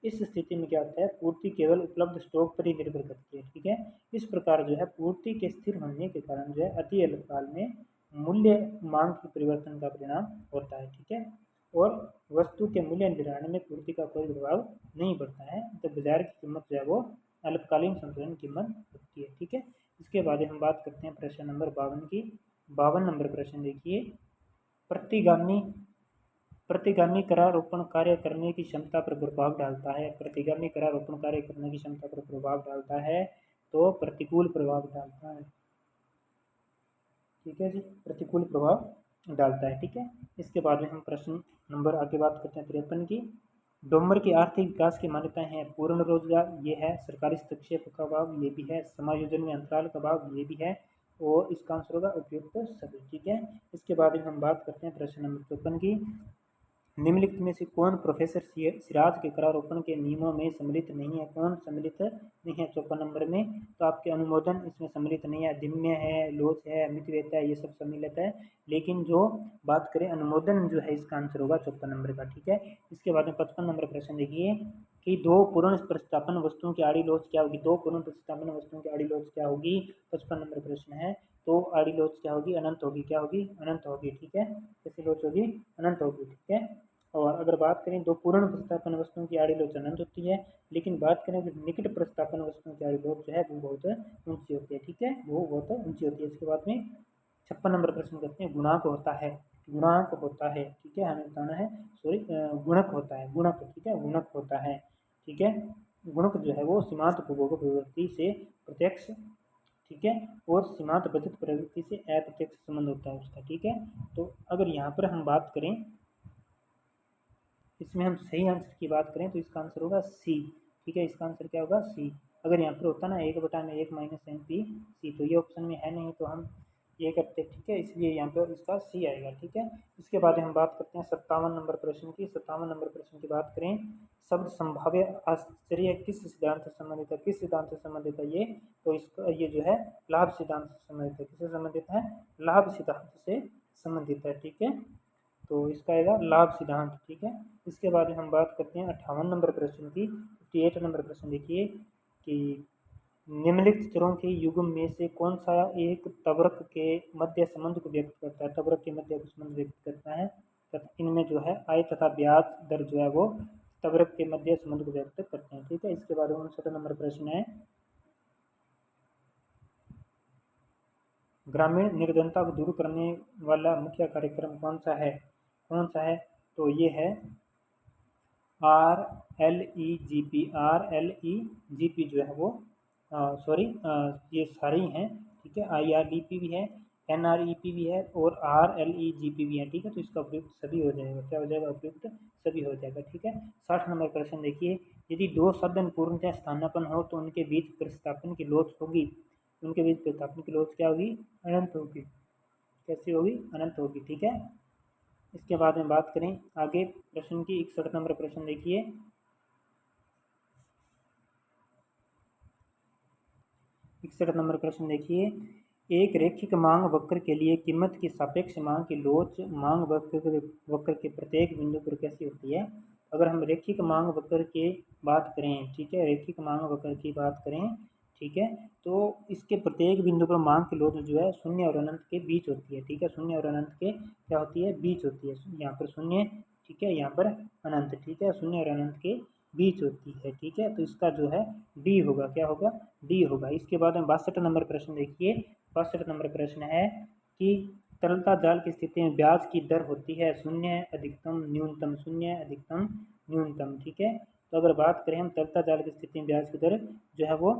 इस स्थिति में क्या होता है, पूर्ति केवल उपलब्ध स्टॉक पर ही निर्भर करती है, ठीक है। इस प्रकार जो है पूर्ति के स्थिर होने के कारण जो है अति अल्पकाल में मूल्य मांग के परिवर्तन का परिणाम होता है, ठीक है। और वस्तु के मूल्य निर्धारण में पूर्ति का कोई प्रभाव नहीं पड़ता है, तो बाजार की कीमत जो है वो अल्पकालीन संतुलन कीमत होती है, ठीक है। इसके बाद हम बात करते हैं प्रश्न नंबर 52 की। 52 नंबर प्रश्न देखिए। प्रतिगामी प्रतिगामी करारोपण कार्य करने की क्षमता पर प्रभाव डालता है। प्रतिगामी करारोपण कार्य करने की क्षमता पर प्रभाव डालता है, तो प्रतिकूल प्रभाव डालता है, ठीक है जी, प्रतिकूल प्रभाव डालता है, ठीक है। इसके बाद में हम प्रश्न नंबर आगे बात करते हैं 53 की। डोमर की आर्थिक विकास की मान्यताएं हैं। पूर्ण रोजगार ये है, सरकारी हस्तक्षेप का भाव ये भी है, समायोजन में अंतराल का भाव ये भी है, और इसका आंसर होगा उपयुक्त सभी, ठीक है। इसके बाद में हम बात करते हैं प्रश्न नंबर 54 की। निम्नलिखित में से कौन प्रोफेसर सिराज के करारोपण के नियमों में सम्मिलित नहीं है? कौन सम्मिलित नहीं है 54 नंबर में? तो आपके अनुमोदन इसमें सम्मिलित नहीं है। दिम्य है, लोच है, मितव्ययता है, ये सब सम्मिलित है, लेकिन जो बात करें अनुमोदन जो है इसका आंसर होगा 54 नंबर का, ठीक है। इसके बाद में 55 नंबर प्रश्न देखिए कि दो पूर्ण प्रतिस्थापन वस्तुओं की आड़ी लोच क्या होगी? दो पूर्ण प्रतिस्थापन वस्तुओं की आड़ी लोच क्या होगी? 55 नंबर प्रश्न है। तो आड़ी लोच क्या होगी? अनंत होगी। क्या होगी? अनंत होगी, ठीक है। कैसी लोच होगी? अनंत होगी, ठीक है। और अगर बात करें दो पूर्ण प्रतिस्थापन वस्तुओं की आड़ी लोच अनंत होती है, लेकिन बात करें निकट प्रतिस्थापन वस्तुओं की आड़ी लोच जो है वो बहुत ऊंची होती है, ठीक है, वो बहुत ऊंची होती है। इसके बाद में 56 नंबर प्रश्न करते हैं। गुणांक होता है, गुणांक होता है, ठीक है, हमें बताना है, सॉरी गुणक होता है, गुणक, ठीक है, गुणक होता है, ठीक है। गुणक जो है वो सीमांत उपभोग प्रवृत्ति से प्रत्यक्ष, ठीक है, और सीमांत बचत प्रवृत्ति से अप्रत्यक्ष संबंध होता है उसका, ठीक है। तो अगर यहाँ पर हम बात करें, इसमें हम सही आंसर की बात करें तो इसका आंसर होगा सी, ठीक है। इसका आंसर क्या होगा? सी। अगर यहाँ पर होता ना 1/1 माइनस एम पी सी, तो ये ऑप्शन में है नहीं, तो हम ये करते हैं, ठीक है, इसलिए यहाँ पर इसका सी आएगा, ठीक है। इसके बाद हम बात करते हैं 57 नंबर प्रश्न की। 57 नंबर प्रश्न की बात करें, शब्द संभाव्य आश्चर्य किस सिद्धांत से संबंधित है? किस सिद्धांत से संबंधित है ये? तो इसका ये जो है लाभ सिद्धांत से संबंधित है। किससे संबंधित है? लाभ सिद्धांत से संबंधित है, ठीक है। तो इसका आएगा लाभ सिद्धांत, ठीक है। इसके बाद हम बात करते हैं 58 नंबर प्रश्न की। 58 नंबर प्रश्न देखिए कि निम्नलिखित चरों के युग्म में से कौन सा एक तवरक के मध्य संबंध को व्यक्त करता है? तवरक के मध्य संबंध व्यक्त करता है, तथा इनमें जो है आय तथा ब्याज दर जो है वो तवरक के मध्य संबंध को व्यक्त करते हैं, ठीक है। इसके बाद 59 नंबर प्रश्न है, ग्रामीण निर्धनता को दूर करने वाला मुख्य कार्यक्रम कौन सा है? कौन सा है? तो ये है RLEGP। RLEGP जो है वो सॉरी ये सारे ही हैं, ठीक है। IRDP भी है, NREP भी है, और RLEGP भी है, ठीक है। तो इसका उपयुक्त सभी हो जाएगा। क्या हो जाएगा? उपयुक्त सभी हो जाएगा, ठीक है। 60 नंबर प्रश्न देखिए, यदि दो शब्द पूर्णतः स्थानापन्न हो तो उनके बीच प्रतिस्थापन की लोच होगी। उनके बीच प्रतिस्थापन की लोच क्या होगी? अनंत होगी। कैसी होगी? अनंत होगी, ठीक है। इसके बाद में बात करें आगे प्रश्न की। 61 नंबर प्रश्न देखिए, 61 नंबर प्रश्न देखिए, एक रैखिक मांग वक्र के लिए कीमत की सापेक्ष मांग की लोच मांग वक्र के प्रत्येक बिंदु पर कैसी होती है? अगर हम रैखिक मांग वक्र की बात करें, ठीक है, रैखिक मांग वक्र की बात करें, ठीक है, तो इसके प्रत्येक बिंदु पर मांग की लोच जो है शून्य और अनंत के बीच होती है, ठीक है। शून्य और अनंत के क्या होती है? बीच होती है। यहाँ पर शून्य, ठीक है, यहाँ पर अनंत, ठीक है, शून्य और अनंत के बीच होती है, ठीक है। तो इसका जो है डी होगा। क्या होगा? डी होगा। इसके बाद में 62 नंबर प्रश्न देखिए। 62 नंबर प्रश्न है कि तरलता जाल की स्थिति में ब्याज की दर होती है शून्य, अधिकतम, न्यूनतम। शून्य, अधिकतम, न्यूनतम, ठीक है। तो अगर बात करें हम तरलता जाल की स्थिति में ब्याज की दर जो है वो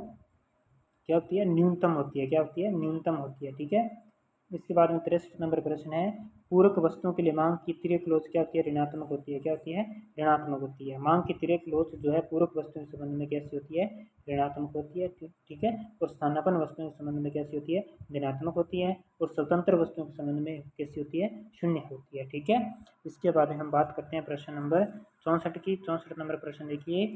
क्या होती है, न्यूनतम होती है। क्या होती है, न्यूनतम होती है। ठीक है। इसके बाद में 63 नंबर प्रश्न है, पूरक वस्तुओं के लिए मांग की तिर्यक लोच क्या होती है, ऋणात्मक होती है। क्या होती है, ऋणात्मक होती है। मांग की तिर्यक लोच जो है पूरक वस्तुओं के संबंध में कैसी होती है, ऋणात्मक होती है। ठीक है। और स्थानापन्न वस्तुओं के संबंध में कैसी होती है, धनात्मक होती है। और स्वतंत्र वस्तुओं के संबंध में कैसी होती है, शून्य होती है। ठीक है। इसके बाद में हम बात करते हैं प्रश्न नंबर 64 की। 64 नंबर प्रश्न देखिए,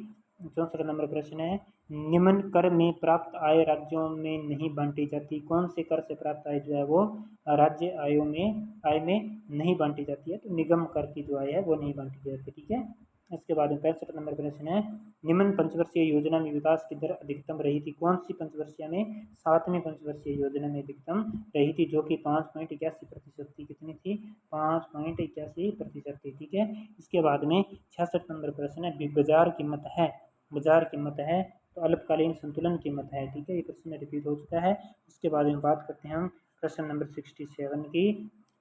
64 नंबर प्रश्न है, निम्न कर में प्राप्त आय राज्यों में नहीं बांटी जाती। कौन से कर से प्राप्त आय जो है वो राज्य आय में नहीं बांटी जाती है, तो निगम कर की जो आय है वो नहीं बांटी जाती। ठीक है। इसके बाद में 65 नंबर प्रश्न है, निम्न पंचवर्षीय योजना में विकास की दर अधिकतम रही थी। कौन सी पंचवर्षीय में, 7वीं पंचवर्षीय योजना में अधिकतम रही थी, जो कि 5.81% थी। कितनी थी, 5.81% थी। ठीक है। इसके बाद में 66 नंबर प्रश्न है, बाजार कीमत है, बाजार कीमत है तो अल्पकालीन संतुलन कीमत है। ठीक है। ये प्रश्न रिपीट हो चुका है। इसके बारे में बात करते हैं हम प्रश्न नंबर 67 की।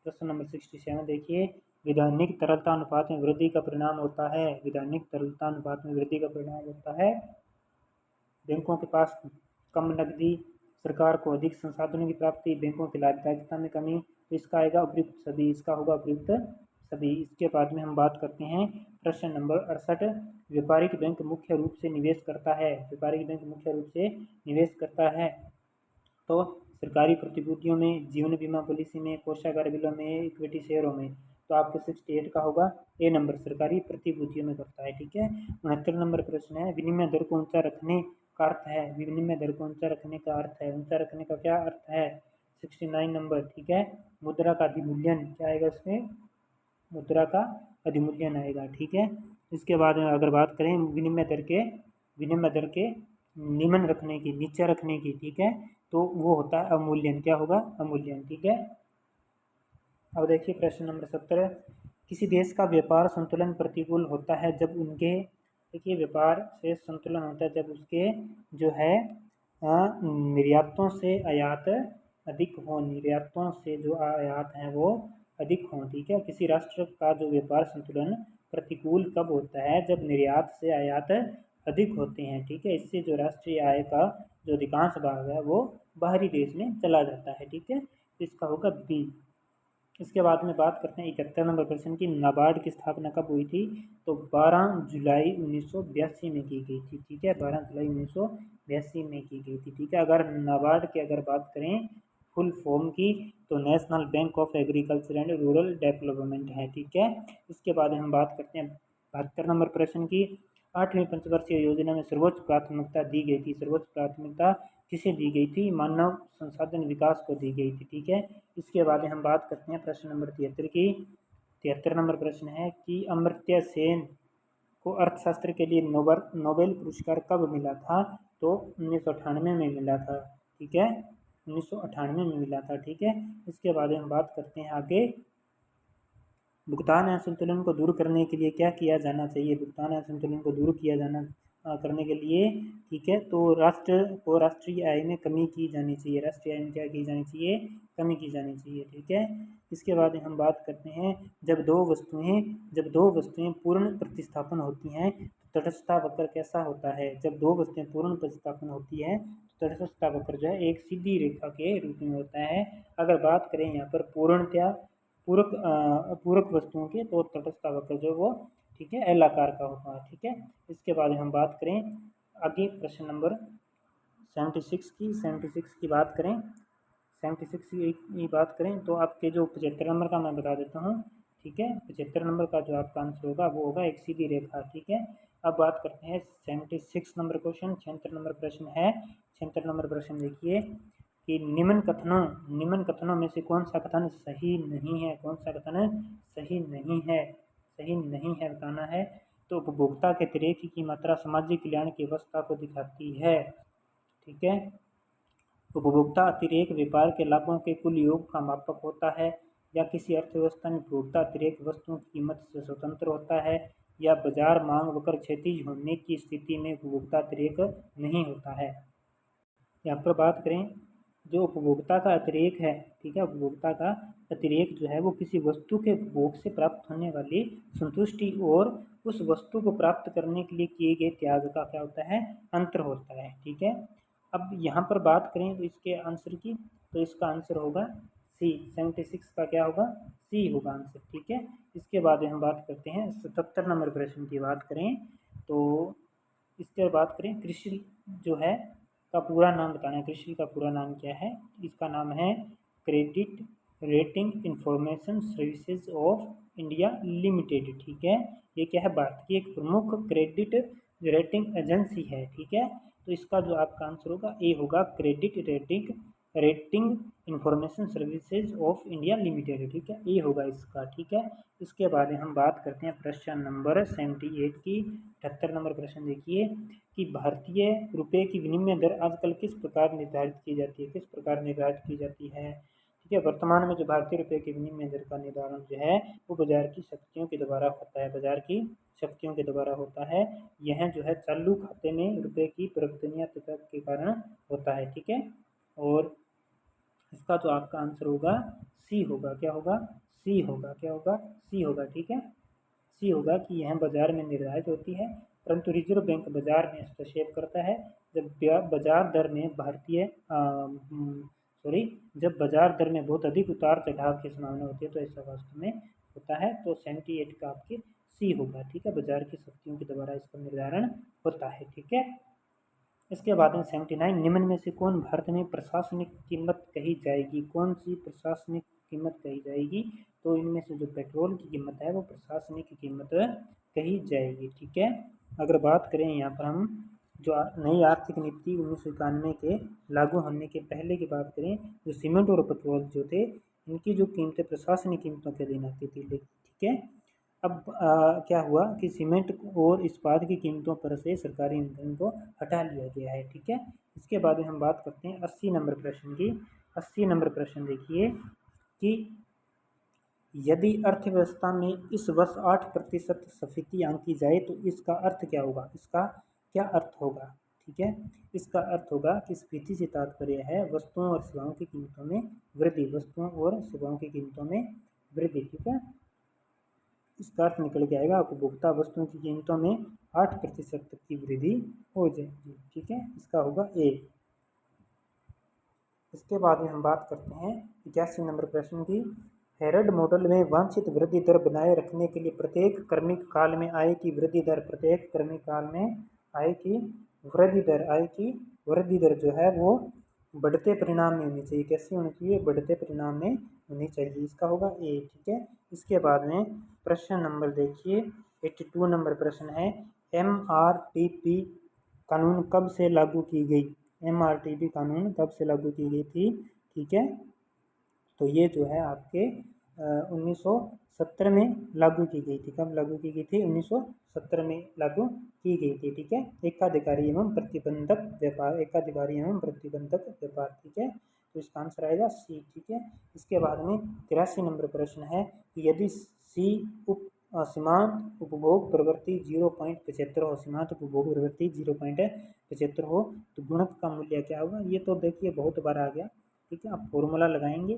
प्रश्न नंबर 67 देखिए, विधानिक तरलता अनुपात में वृद्धि का परिणाम होता है। विधानिक तरलता अनुपात में वृद्धि का परिणाम होता है बैंकों के पास कम नकदी, सरकार को अधिक संसाधनों की प्राप्ति, बैंकों की लाभदायिकता में कमी। तो इसका आएगा उपयुक्त सभी, इसका होगा उपयुक्त सभी। इसके बाद में हम बात करते हैं प्रश्न नंबर 68, व्यापारिक बैंक मुख्य रूप से निवेश करता है। व्यापारिक बैंक मुख्य रूप से निवेश करता है तो सरकारी प्रतिभूतियों में, जीवन बीमा पॉलिसी में, कोषागार बिलों में, इक्विटी शेयरों में। तो आपके 68 का होगा ए नंबर, सरकारी प्रतिभूतियों में करता है। ठीक है। 69 नंबर प्रश्न है, विनिमय दर को ऊंचा रखने का अर्थ है। विनिमय दर को ऊंचा रखने का अर्थ है, ऊंचा रखने का क्या अर्थ है, 69 नंबर। ठीक है। मुद्रा का अधिमूल्यन क्या आएगा इसमें, मुद्रा का अधिमूल्यन आएगा। ठीक है। इसके बाद अगर बात करें विनिमय दर के निम्न रखने की, नीचे रखने की, ठीक है, तो वो होता है अवमूल्यन। क्या होगा, अवमूल्यन। ठीक है। अब देखिए प्रश्न नंबर 70, किसी देश का व्यापार संतुलन प्रतिकूल होता है जब उनके, देखिए व्यापार से संतुलन होता है जब उसके जो है निर्यातों से आयात अधिक हो, निर्यातों से जो आयात हैं वो अधिक हों। ठीक है। किसी राष्ट्र का जो व्यापार संतुलन प्रतिकूल कब होता है, जब निर्यात से आयात अधिक होते हैं। ठीक है। इससे जो राष्ट्रीय आय का जो अधिकांश भाग है वो बाहरी देश में चला जाता है। ठीक है। इसका होगा बी। इसके बाद में बात करते हैं 71 नंबर प्रश्न की, नाबार्ड की स्थापना कब हुई थी, तो 12 जुलाई 1982 में की गई थी। ठीक है। 12 जुलाई 1982 में की गई थी। ठीक है। अगर नाबार्ड की अगर बात करें फुल फॉर्म की, तो national bank of agriculture and rural development है। ठीक है। इसके बाद हम बात करते हैं 72 नंबर प्रश्न की, 8वीं पंचवर्षीय योजना में सर्वोच्च प्राथमिकता दी गई थी। सर्वोच्च प्राथमिकता किसे दी गई थी, मानव संसाधन विकास को दी गई थी। ठीक है। इसके बाद हम बात करते हैं प्रश्न नंबर 73 की। 73 नंबर प्रश्न है कि अमर्त्य सेन को अर्थशास्त्र के लिए नोबेल पुरस्कार कब मिला था, तो 1998 में मिला था। ठीक है। 1998 में मिला था। ठीक है। इसके बाद हम बात करते हैं आगे, भुगतान असंतुलन को दूर करने के लिए क्या किया जाना चाहिए। भुगतान असंतुलन को दूर किया जाना करने के लिए, ठीक है, तो राष्ट्र को राष्ट्रीय आय में कमी की जानी चाहिए। राष्ट्रीय आय में क्या की जानी चाहिए, कमी की जानी चाहिए। ठीक है। इसके बाद हम बात करते हैं, जब दो वस्तुएं पूर्ण प्रतिस्थापन होती हैं तो तटस्थता वक्र कैसा होता है। जब दो वस्तुएं पूर्ण प्रतिस्थापन होती है तो तटस्थता वक्र जो है एक सीधी रेखा के रूप में होता है। अगर बात करें यहाँ पर पूरक वस्तुओं के, तो तटस्थता वक्र जो वो, ठीक है, एल आकार का होता है। ठीक है। इसके बाद हम बात करें आगे प्रश्न नंबर 76 की बात करें, 76 की बात करें तो आपके जो 75 नंबर का मैं बता देता हूँ। ठीक है। 75 नंबर का जो आपका आंसर होगा वो होगा एक सीधी रेखा। ठीक है। अब बात करते हैं 76 नंबर क्वेश्चन, 76 नंबर प्रश्न है। 76 नंबर प्रश्न देखिए कि निम्न कथनों में से कौन सा कथन सही नहीं है। कौन सा कथन सही नहीं है, सही नहीं है बताना है। तो उपभोक्ता के अतिरेक की मात्रा सामाजिक कल्याण की अवस्था को दिखाती है। ठीक है। उपभोक्ता अतिरेक व्यापार के लाभों के कुल योग का मापक होता है, या किसी अर्थव्यवस्था में उपभोक्ता अतिरेक वस्तुओं की कीमत से स्वतंत्र होता है, या बाजार मांग वक्र क्षैतिज होने की स्थिति में उपभोक्ता अतिरेक नहीं होता है। यहाँ पर बात करें जो उपभोक्ता का अतिरेक है, ठीक है, उपभोक्ता का अतिरेक जो है वो किसी वस्तु के उपभोग से प्राप्त होने वाली संतुष्टि और उस वस्तु को प्राप्त करने के लिए किए गए त्याग का क्या होता है, अंतर होता है, ठीक है। अब यहाँ पर बात करें तो इसके आंसर की, तो इसका आंसर होगा सी, 76 का क्या होगा, सी होगा आंसर, ठीक है। इसके बाद हम बात करते हैं 77 नंबर प्रश्न की बात करें तो इसके बात करें कृषि जो है का पूरा नाम बताना है, कृषि का पूरा नाम क्या है, इसका नाम है credit rating information services of India limited, ठीक है। ये क्या है, भारत की एक प्रमुख क्रेडिट रेटिंग एजेंसी है, ठीक है। तो इसका जो आपका आंसर होगा ए होगा, credit rating rating information services of India limited, ठीक है, ए होगा इसका, ठीक है। इसके बाद हम बात करते हैं प्रश्न नंबर 78 की। 78 नंबर प्रश्न देखिए कि भारतीय रुपये की विनिमय दर आजकल किस प्रकार निर्धारित की जाती है, किस प्रकार निर्धारित की जाती है, ठीक है। वर्तमान में जो भारतीय रुपये की विनिमय दर का निर्धारण जो है वो बाजार की शक्तियों के द्वारा होता है, बाजार की शक्तियों के द्वारा होता है। यह जो है चालू खाते में रुपये की परिवर्तनीयता के कारण होता है, ठीक है। और इसका जो आपका आंसर होगा सी होगा, क्या होगा, सी होगा, क्या होगा, सी होगा, ठीक है। सी होगा कि यह बाजार में निर्धारित होती है, परंतु रिजर्व बैंक बाजार में हस्तक्षेप करता है जब बाजार दर में सॉरी जब बाजार दर में बहुत अधिक उतार चढ़ाव की संभावना होती है तो ऐसा वास्तव में होता है। तो 78 का आपके सी होगा, ठीक है, बाजार की शक्तियों के द्वारा इसका निर्धारण होता है, ठीक है। इसके बाद में 79, निम्न में से कौन भारत में प्रशासनिक कीमत कही जाएगी, कौन सी प्रशासनिक कीमत कही जाएगी, तो इनमें से जो पेट्रोल की कीमत है वो प्रशासनिक कीमत कही जाएगी, ठीक है। अगर बात करें यहाँ पर हम जो नई आर्थिक नीति 1991 के लागू होने के पहले की बात करें, जो सीमेंट और पेट्रोल जो थे इनकी जो कीमतें प्रशासनिक कीमतों के अधीन आती थी, ठीक है। अब क्या हुआ कि सीमेंट और इस्पात की कीमतों पर से सरकारी नियंत्रण को हटा लिया गया है, ठीक है। इसके बाद हम बात करते हैं 80 नंबर प्रश्न की। 80 नंबर प्रश्न देखिए कि यदि अर्थव्यवस्था में इस वर्ष 8% स्फीति आंकी जाए तो इसका अर्थ क्या होगा, इसका क्या अर्थ होगा, ठीक है। इसका अर्थ होगा कि स्फीति से तात्पर्य है वस्तुओं और सेवाओं की कीमतों में वृद्धि, वस्तुओं और सेवाओं की कीमतों में वृद्धि, ठीक है। इसका अर्थ निकल के आएगा उपभोक्ता वस्तुओं की कीमतों में 8% तक की वृद्धि हो जाएगी, ठीक है, इसका होगा ए। इसके बाद में हम बात करते हैं 81 नंबर प्रश्न की। हेरल्ड मॉडल में वांछित वृद्धि दर बनाए रखने के लिए प्रत्येक क्रमिक काल में आय की वृद्धि दर, प्रत्येक क्रमिक काल में आय की वृद्धि दर, आय की वृद्धि दर जो है वो बढ़ते परिणाम में होनी चाहिए, कैसे होनी चाहिए, बढ़ते परिणाम में होनी चाहिए, इसका होगा ए, ठीक है। इसके बाद में प्रश्न नंबर देखिए 82 नंबर प्रश्न है, MRTP कानून कब से लागू की गई, MRTP कानून कब से लागू की गई थी, ठीक है। तो ये जो है आपके 1970 में लागू की गई थी, कब लागू की गई थी, 1970 में लागू की गई थी, ठीक है। एकाधिकारी एवं प्रतिबंधक व्यापार, एकाधिकारी एवं प्रतिबंधक व्यापार, ठीक है। तो इसका आंसर आएगा सी, ठीक है। इसके बाद में 83 नंबर प्रश्न है कि यदि सी सीमांत उपभोग प्रवृत्ति 0.75 हो, सीमांत उपभोग प्रवृत्ति 0.75 हो तो गुणक का मूल्य क्या होगा, ये तो देखिए बहुत बार आ गया, ठीक है। आप फॉर्मूला लगाएंगे,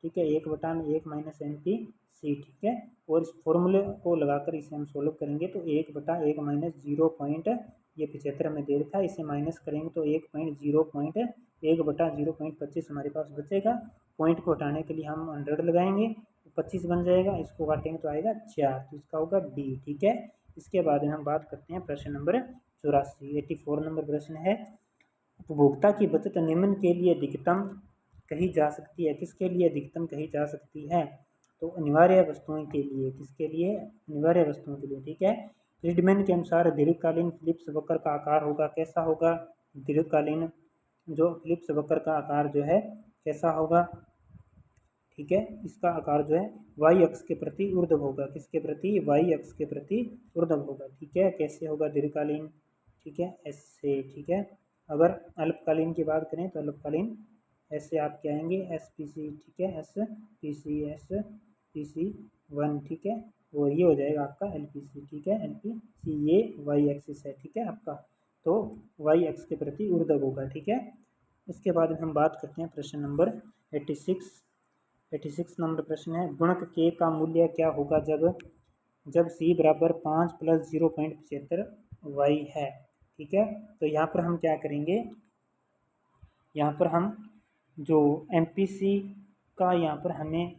ठीक है, 1/1 माइनस एम पी सी, ठीक है। और इस फॉर्मूले को लगाकर इसे हम सोल्व करेंगे तो 1/1 माइनस 0.75 में दे रखा है, इसे माइनस करेंगे तो 1.25 हमारे पास बचेगा। पॉइंट को हटाने के लिए हम 100 लगाएंगे तो 25 बन जाएगा, इसको काटेंगे तो आएगा 4, तो इसका होगा डी, ठीक है। इसके बाद हम बात करते हैं प्रश्न नंबर 84, 84 नंबर प्रश्न है, उपभोक्ता की बचत निम्न के लिए अधिकतम कही जा सकती है, किसके लिए अधिकतम कही जा सकती है, तो अनिवार्य वस्तुओं के लिए, किसके लिए, अनिवार्य वस्तुओं के लिए, ठीक है। फ्रीडमैन के अनुसार दीर्घकालीन फिलिप्स वक्र का आकार होगा, कैसा होगा, दीर्घकालीन जो फिलिप्स वक्र का आकार जो है कैसा होगा, ठीक है। इसका आकार जो है वाई अक्ष के प्रति ऊर्ध्व होगा, किसके प्रति, वाई अक्ष के प्रति ऊर्ध्व होगा, ठीक है। कैसे होगा दीर्घकालीन, ठीक है, ऐसे, ठीक है। अगर अल्पकालीन की बात करें तो अल्पकालीन ऐसे आपके आएंगे एस पी सी, ठीक है, एस पी सी 1, ठीक है। और ये हो जाएगा आपका एल पी सी, ठीक है, एल पी सी, ये वाई एक्सिस है, ठीक है आपका, तो वाई एक्स के प्रति ऊर्ध्व होगा, ठीक है। इसके बाद हम बात करते हैं प्रश्न नंबर 86 नंबर प्रश्न है, गुणक के का मूल्य क्या होगा जब c बराबर 5 प्लस 0.75 y है। ठीक है, तो यहाँ पर हम क्या करेंगे, यहाँ पर हम जो MPC का यहाँ पर हमें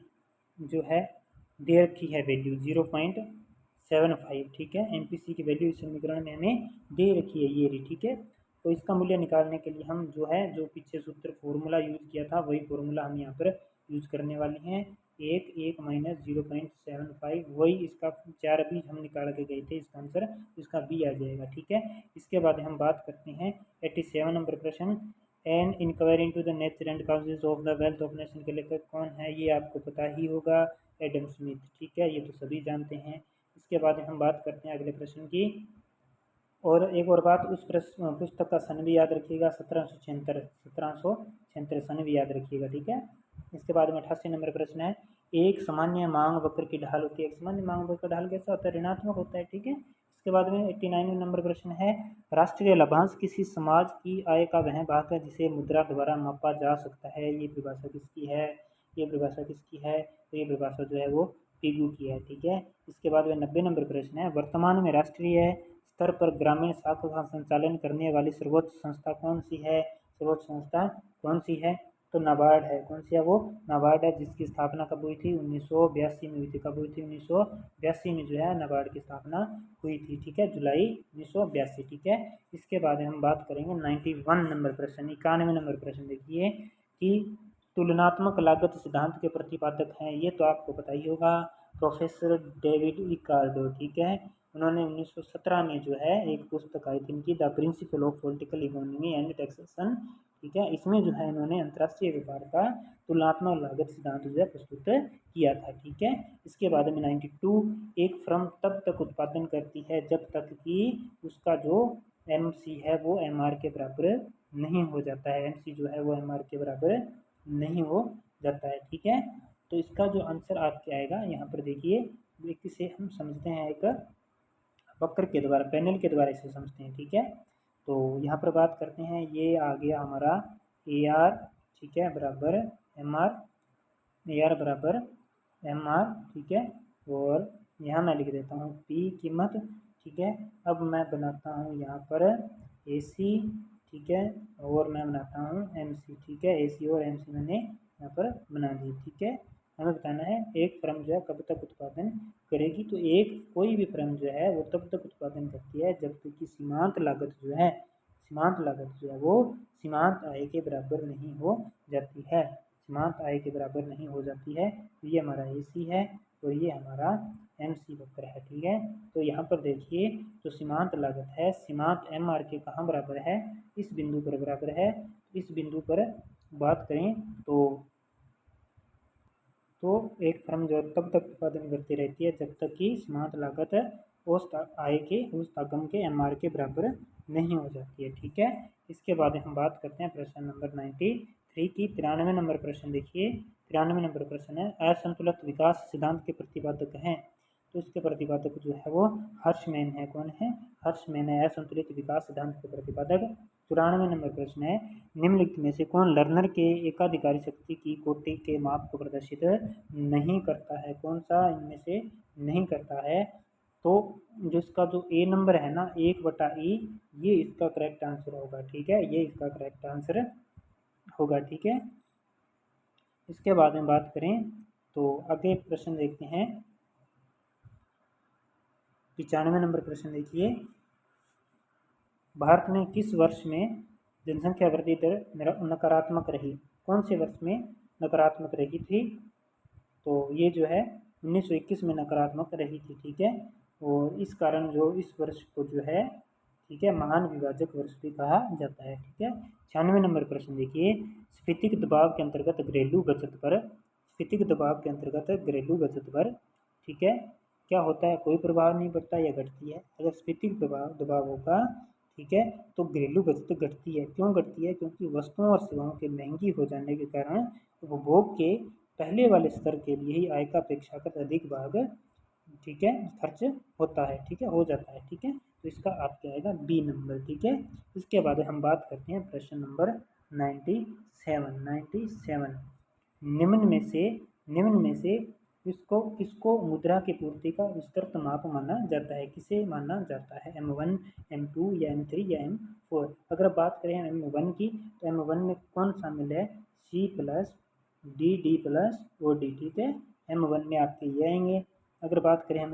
जो है दे रखी है वैल्यू 0.75। ठीक है, MPC की वैल्यू इस समीकरण में हमें दे रखी है ये रही। ठीक है, तो इसका मूल्य निकालने के लिए हम जो है जो पीछे सूत्र फॉर्मूला यूज़ किया था वही फॉर्मूला हम यहाँ पर यूज़ करने वाले हैं। 1 माइनस 0.75 वही इसका 4 बीज हम निकाल के गए थे, इसका आंसर इसका बी आ जाएगा। ठीक है, इसके बाद हम बात करते हैं 87 नंबर प्रश्न, an inquiry into the nature and causes of the wealth of nation के लेखक कौन है, ये आपको पता ही होगा, एडम स्मिथ। ठीक है, ये तो सभी जानते हैं। इसके बाद हम बात करते हैं अगले प्रश्न की। और एक और बात, उस पुस्तक का सन भी याद रखिएगा, 1776 सन भी याद रखिएगा। ठीक है, इसके बाद में 88 नंबर प्रश्न है, एक सामान्य मांग वक्र की ढाल होती है। एक सामान्य मांग वक्र का ढाल कैसा होता है, ऋणात्मक होता है। ठीक है, इसके बाद में 89 नंबर प्रश्न है, राष्ट्रीय लाभांश किसी समाज की आय का वह भाग है जिसे मुद्रा द्वारा मापा जा सकता है। ये परिभाषा किसकी है, ये परिभाषा किसकी है, तो ये परिभाषा जो है वो पीगू की है। ठीक है, इसके बाद में 90 नंबर प्रश्न है, वर्तमान में राष्ट्रीय स्तर पर ग्रामीण शाखा का संचालन करने वाली सर्वोच्च संस्था कौन सी है, सर्वोच्च संस्था कौन सी है, तो नाबार्ड है। कौन सी है वो, नाबार्ड है, जिसकी स्थापना कब हुई थी, 1982 में हुई थी। कब हुई थी, 1982 में जो है नाबार्ड की स्थापना हुई थी। ठीक है, जुलाई 1982। ठीक है, इसके बाद हम बात करेंगे 91 नंबर प्रश्न, 91 नंबर प्रश्न देखिए कि तुलनात्मक लागत सिद्धांत के प्रतिपादक हैं, ये तो आपको पता ही होगा, प्रोफेसर डेविड रिकार्डो। ठीक है, उन्होंने 1917 में जो है एक पुस्तक आई थी इनकी, the principle of political economy and taxation. ठीक है, इसमें जो है इन्होंने अंतर्राष्ट्रीय व्यापार का तुलनात्मक लागत सिद्धांत जो है प्रस्तुत किया था। ठीक है, इसके बाद में 92, एक फर्म तब तक उत्पादन करती है जब तक कि उसका जो MC है वो MR के बराबर नहीं हो जाता है। MC जो है वो MR के बराबर नहीं हो जाता है। ठीक है, तो इसका जो आंसर आपके आएगा यहाँ पर देखिए, इसे हम समझते हैं एक वक्र के द्वारा, पैनल के द्वारा इसे समझते हैं। ठीक है, तो यहाँ पर बात करते हैं, ये आ गया हमारा AR। ठीक है, बराबर MR, AR बराबर MR। ठीक है, और यहाँ मैं लिख देता हूँ P कीमत। ठीक है, अब मैं बनाता हूँ यहाँ पर AC। ठीक है, और मैं बनाता हूँ MC। ठीक है, AC और MC मैंने यहाँ पर बना दी। ठीक है, हमें बताना है एक फर्म जो है कब तक उत्पादन करेगी, तो एक कोई भी फर्म जो है वो तब तक उत्पादन करती है जब तक कि सीमांत लागत जो है, सीमांत लागत जो है वो सीमांत आय के बराबर नहीं हो जाती है, सीमांत आय के बराबर नहीं हो जाती है। तो ये हमारा AC है और ये हमारा MC वक्र है। ठीक है, तो यहाँ पर देखिए जो सीमांत लागत है सीमांत MR के कहाँ बराबर है, इस बिंदु पर बराबर है। इस बिंदु पर बात करें तो एक फर्म जो तब तक उत्पादन करती रहती है जब तक कि सीमांत लागत उस आय के उस ताकम के MR के बराबर नहीं हो जाती है। ठीक है, इसके बाद हम बात करते हैं प्रश्न नंबर 93 की। 93 नंबर प्रश्न देखिए, 93 नंबर प्रश्न है, असंतुलित विकास सिद्धांत के प्रतिपादक हैं, तो इसके प्रतिपादक जो है वो हर्षमैन है। कौन है, हर्षमैन है, असंतुलित विकास सिद्धांत के प्रतिपादक। 94 नंबर प्रश्न है, निम्नलिखित में से कौन लर्नर के एकाधिकारी शक्ति की कोटि के माप को प्रदर्शित नहीं करता है, कौन सा इनमें से नहीं करता है, तो जिसका जो A नंबर है ना 1/E, ये इसका करेक्ट आंसर होगा। ठीक है, ये इसका करेक्ट आंसर होगा। ठीक है, इसके बाद में बात करें तो अगले प्रश्न देखते हैं, 95 नंबर प्रश्न देखिए, भारत में किस वर्ष में जनसंख्या वृद्धि दर नकारात्मक रही, कौन से वर्ष में नकारात्मक रही थी, तो ये जो है 1921 में नकारात्मक रही थी। ठीक है, और इस कारण जो इस वर्ष को जो है ठीक है महान विभाजक वर्ष भी कहा जाता है। ठीक है, 96 नंबर प्रश्न देखिए, स्फीतिक दबाव के अंतर्गत घरेलू बचत पर, स्फीतिक दबाव के अंतर्गत घरेलू बचत पर ठीक है क्या होता है, कोई प्रभाव नहीं पड़ता या घटती है। अगर स्फीतिक दबाव होगा ठीक है तो घरेलू बचत घटती है। क्यों घटती है, क्योंकि वस्तुओं और सेवाओं के महंगी हो जाने के कारण उपभोग के पहले वाले स्तर के लिए ही आय का अपेक्षाकृत अधिक भाग ठीक है खर्च होता है। ठीक है, हो जाता है। ठीक है, तो इसका आपके आएगा B नंबर। ठीक है, इसके बाद हम बात करते हैं प्रश्न नंबर 97 निम्न में से किसको मुद्रा की पूर्ति का विस्तृत माप माना जाता है, किसे माना जाता है, M1 M2 या M3 या M4। अगर बात करें M1 की तो M1 में कौन शामिल है, C प्लस D प्लस और D, ठीक है, M1 में आपके ये आएंगे। अगर बात करें हम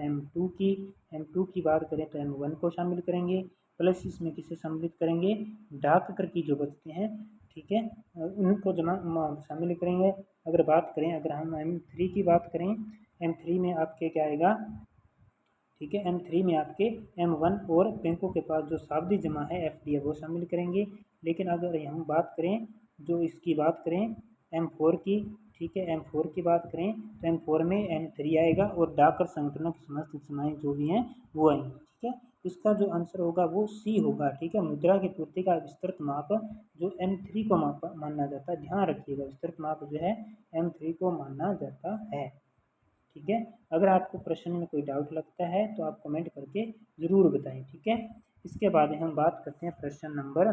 M2 की बात करें तो M1 को शामिल करेंगे, प्लस इसमें किसे सम्मिलित करेंगे, डाक कर की जो बचते हैं, ठीक है, उनको शामिल करेंगे। अगर हम M3 की बात करें, M3 में आपके क्या आएगा, ठीक है, M3 में आपके M1 और बैंकों के पास जो सावधि जमा है FD है वो शामिल करेंगे। लेकिन अगर हम बात करें M4 की, ठीक है, M4 की बात करें तो M4 में M3 आएगा और डाकघर संगठनों की समस्त सूचनाएं जो भी हैं वो आएंगी, ठीक है। इसका जो आंसर होगा वो C होगा, ठीक है। मुद्रा की पूर्ति का विस्तृत माप जो M3 को माना जाता है, ध्यान रखिएगा, विस्तृत माप जो है M3 को माना जाता है, ठीक है। अगर आपको प्रश्न में कोई डाउट लगता है तो आप कमेंट करके ज़रूर बताएं, ठीक है। इसके बाद हम बात करते हैं प्रश्न नंबर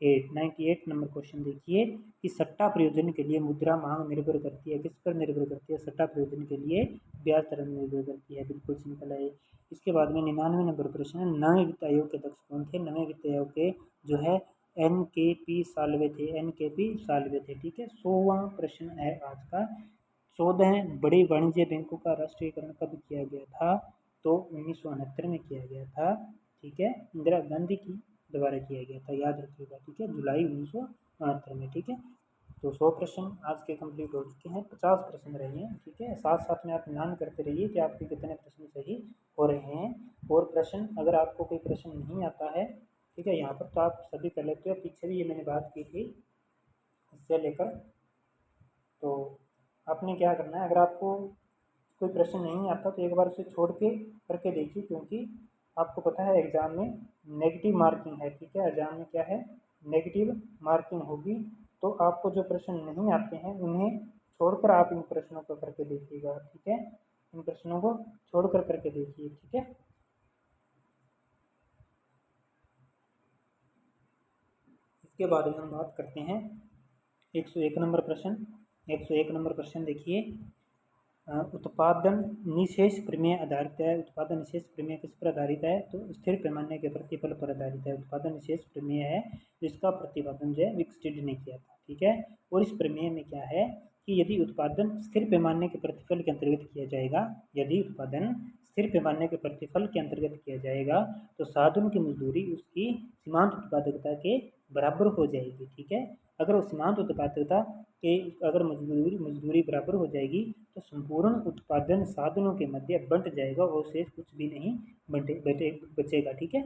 98 नंबर क्वेश्चन देखिए कि सट्टा प्रयोजन के लिए मुद्रा मांग निर्भर करती है, किस पर निर्भर करती है, सट्टा प्रयोजन के लिए ब्याज दर निर्भर करती है, बिल्कुल सिंपल है। इसके बाद में 99 नंबर प्रश्न है, नवे वित्त आयोग के अध्यक्ष कौन थे, नवे वित्त आयोग के जो है NKP साल्वे थे, ठीक है। 100वां प्रश्न है आज का। 14 बड़े वाणिज्य बैंकों का राष्ट्रीयकरण कब किया गया था, तो 1969 में किया गया था, ठीक है, इंदिरा गांधी की द्वारा किया गया था, याद रखिएगा, ठीक है, जुलाई 1969 में, ठीक है। तो 100 प्रश्न आज के कंप्लीट हो चुके हैं, 50 प्रश्न रहे हैं, ठीक है। साथ साथ में आप ध्यान करते रहिए कि आपके कितने प्रश्न सही हो रहे हैं। और प्रश्न अगर आपको कोई प्रश्न नहीं आता है, ठीक है, यहाँ पर तो आप सभी कर लेते हो, पीछे भी ये मैंने बात की थी इससे लेकर, तो आपने क्या करना है, अगर आपको कोई प्रश्न नहीं आता तो एक बार उसे छोड़ के करके देखिए, क्योंकि आपको पता है एग्ज़ाम में नेगेटिव मार्किंग है, ठीक है, एग्ज़ाम में क्या है, नेगेटिव मार्किंग होगी। तो आपको जो प्रश्न नहीं आते हैं उन्हें छोड़कर आप इन प्रश्नों को करके देखिएगा, ठीक है, इन प्रश्नों को छोड़कर करके देखिए, ठीक है। इसके बाद में हम बात करते हैं 101 नंबर प्रश्न। 101 नंबर प्रश्न देखिए, उत्पादन निशेष प्रमेय आधारित है, उत्पादन निशेष प्रमेय किस पर आधारित है, तो स्थिर पैमाने के प्रतिफल पर आधारित है। उत्पादन निशेष प्रमेय है जिसका प्रतिपादन जो है विक्सटेड ने किया था, ठीक है। और इस प्रमेय में क्या है कि यदि उत्पादन स्थिर पैमाने के प्रतिफल के अंतर्गत किया जाएगा, यदि उत्पादन स्थिर पैमाने के प्रतिफल के अंतर्गत किया जाएगा तो साधन की मजदूरी उसकी सीमांत उत्पादकता के बराबर हो जाएगी, ठीक है। अगर वो सीमांत उत्पादकता के अगर मजदूरी बराबर हो जाएगी तो संपूर्ण उत्पादन साधनों के मध्य बंट जाएगा और शेष कुछ भी नहीं बचेगा, ठीक है।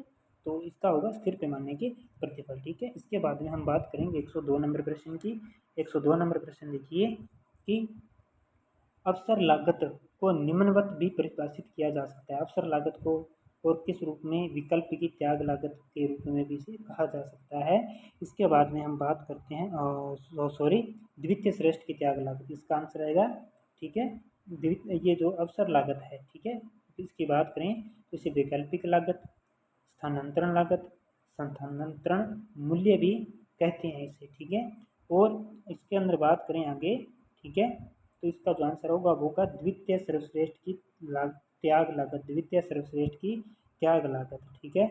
तो इसका होगा स्थिर पैमाने के प्रतिफल, ठीक है। इसके बाद में हम बात करेंगे 102 नंबर प्रश्न की। 102 नंबर प्रश्न देखिए कि अवसर लागत को निम्नवत भी परिभाषित किया जा सकता है। अवसर लागत को और किस रूप में, विकल्प की त्याग लागत के रूप में भी इसे कहा जा सकता है। इसके बाद में हम बात करते हैं द्वितीय श्रेष्ठ की त्याग लागत, इसका आंसर आएगा, ठीक है, ये जो अवसर लागत है, ठीक है, इसकी बात करें तो इसे वैकल्पिक लागत, स्थानांतरण मूल्य भी कहते हैं इसे, ठीक है। और इसके अंदर बात करें आगे, ठीक है, तो इसका जो आंसर होगा वो होगा द्वितीय सर्वश्रेष्ठ की त्याग लागत, द्वितीय सर्वश्रेष्ठ की त्याग लागत, ठीक है,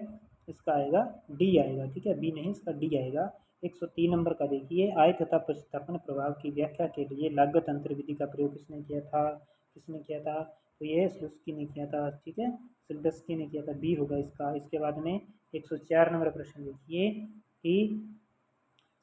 इसका आएगा डी आएगा, ठीक है, बी नहीं, इसका डी आएगा। 103 नंबर का देखिए, आय तथा प्रतिस्थापन प्रभाव की व्याख्या के लिए लागत अंतर विधि का प्रयोग किसने किया था, तो ये स्लुस्की ने किया था, ठीक है, सिल्डस्की ने किया था, बी होगा इसका। इसके बाद में 104 नंबर प्रश्न देखिए कि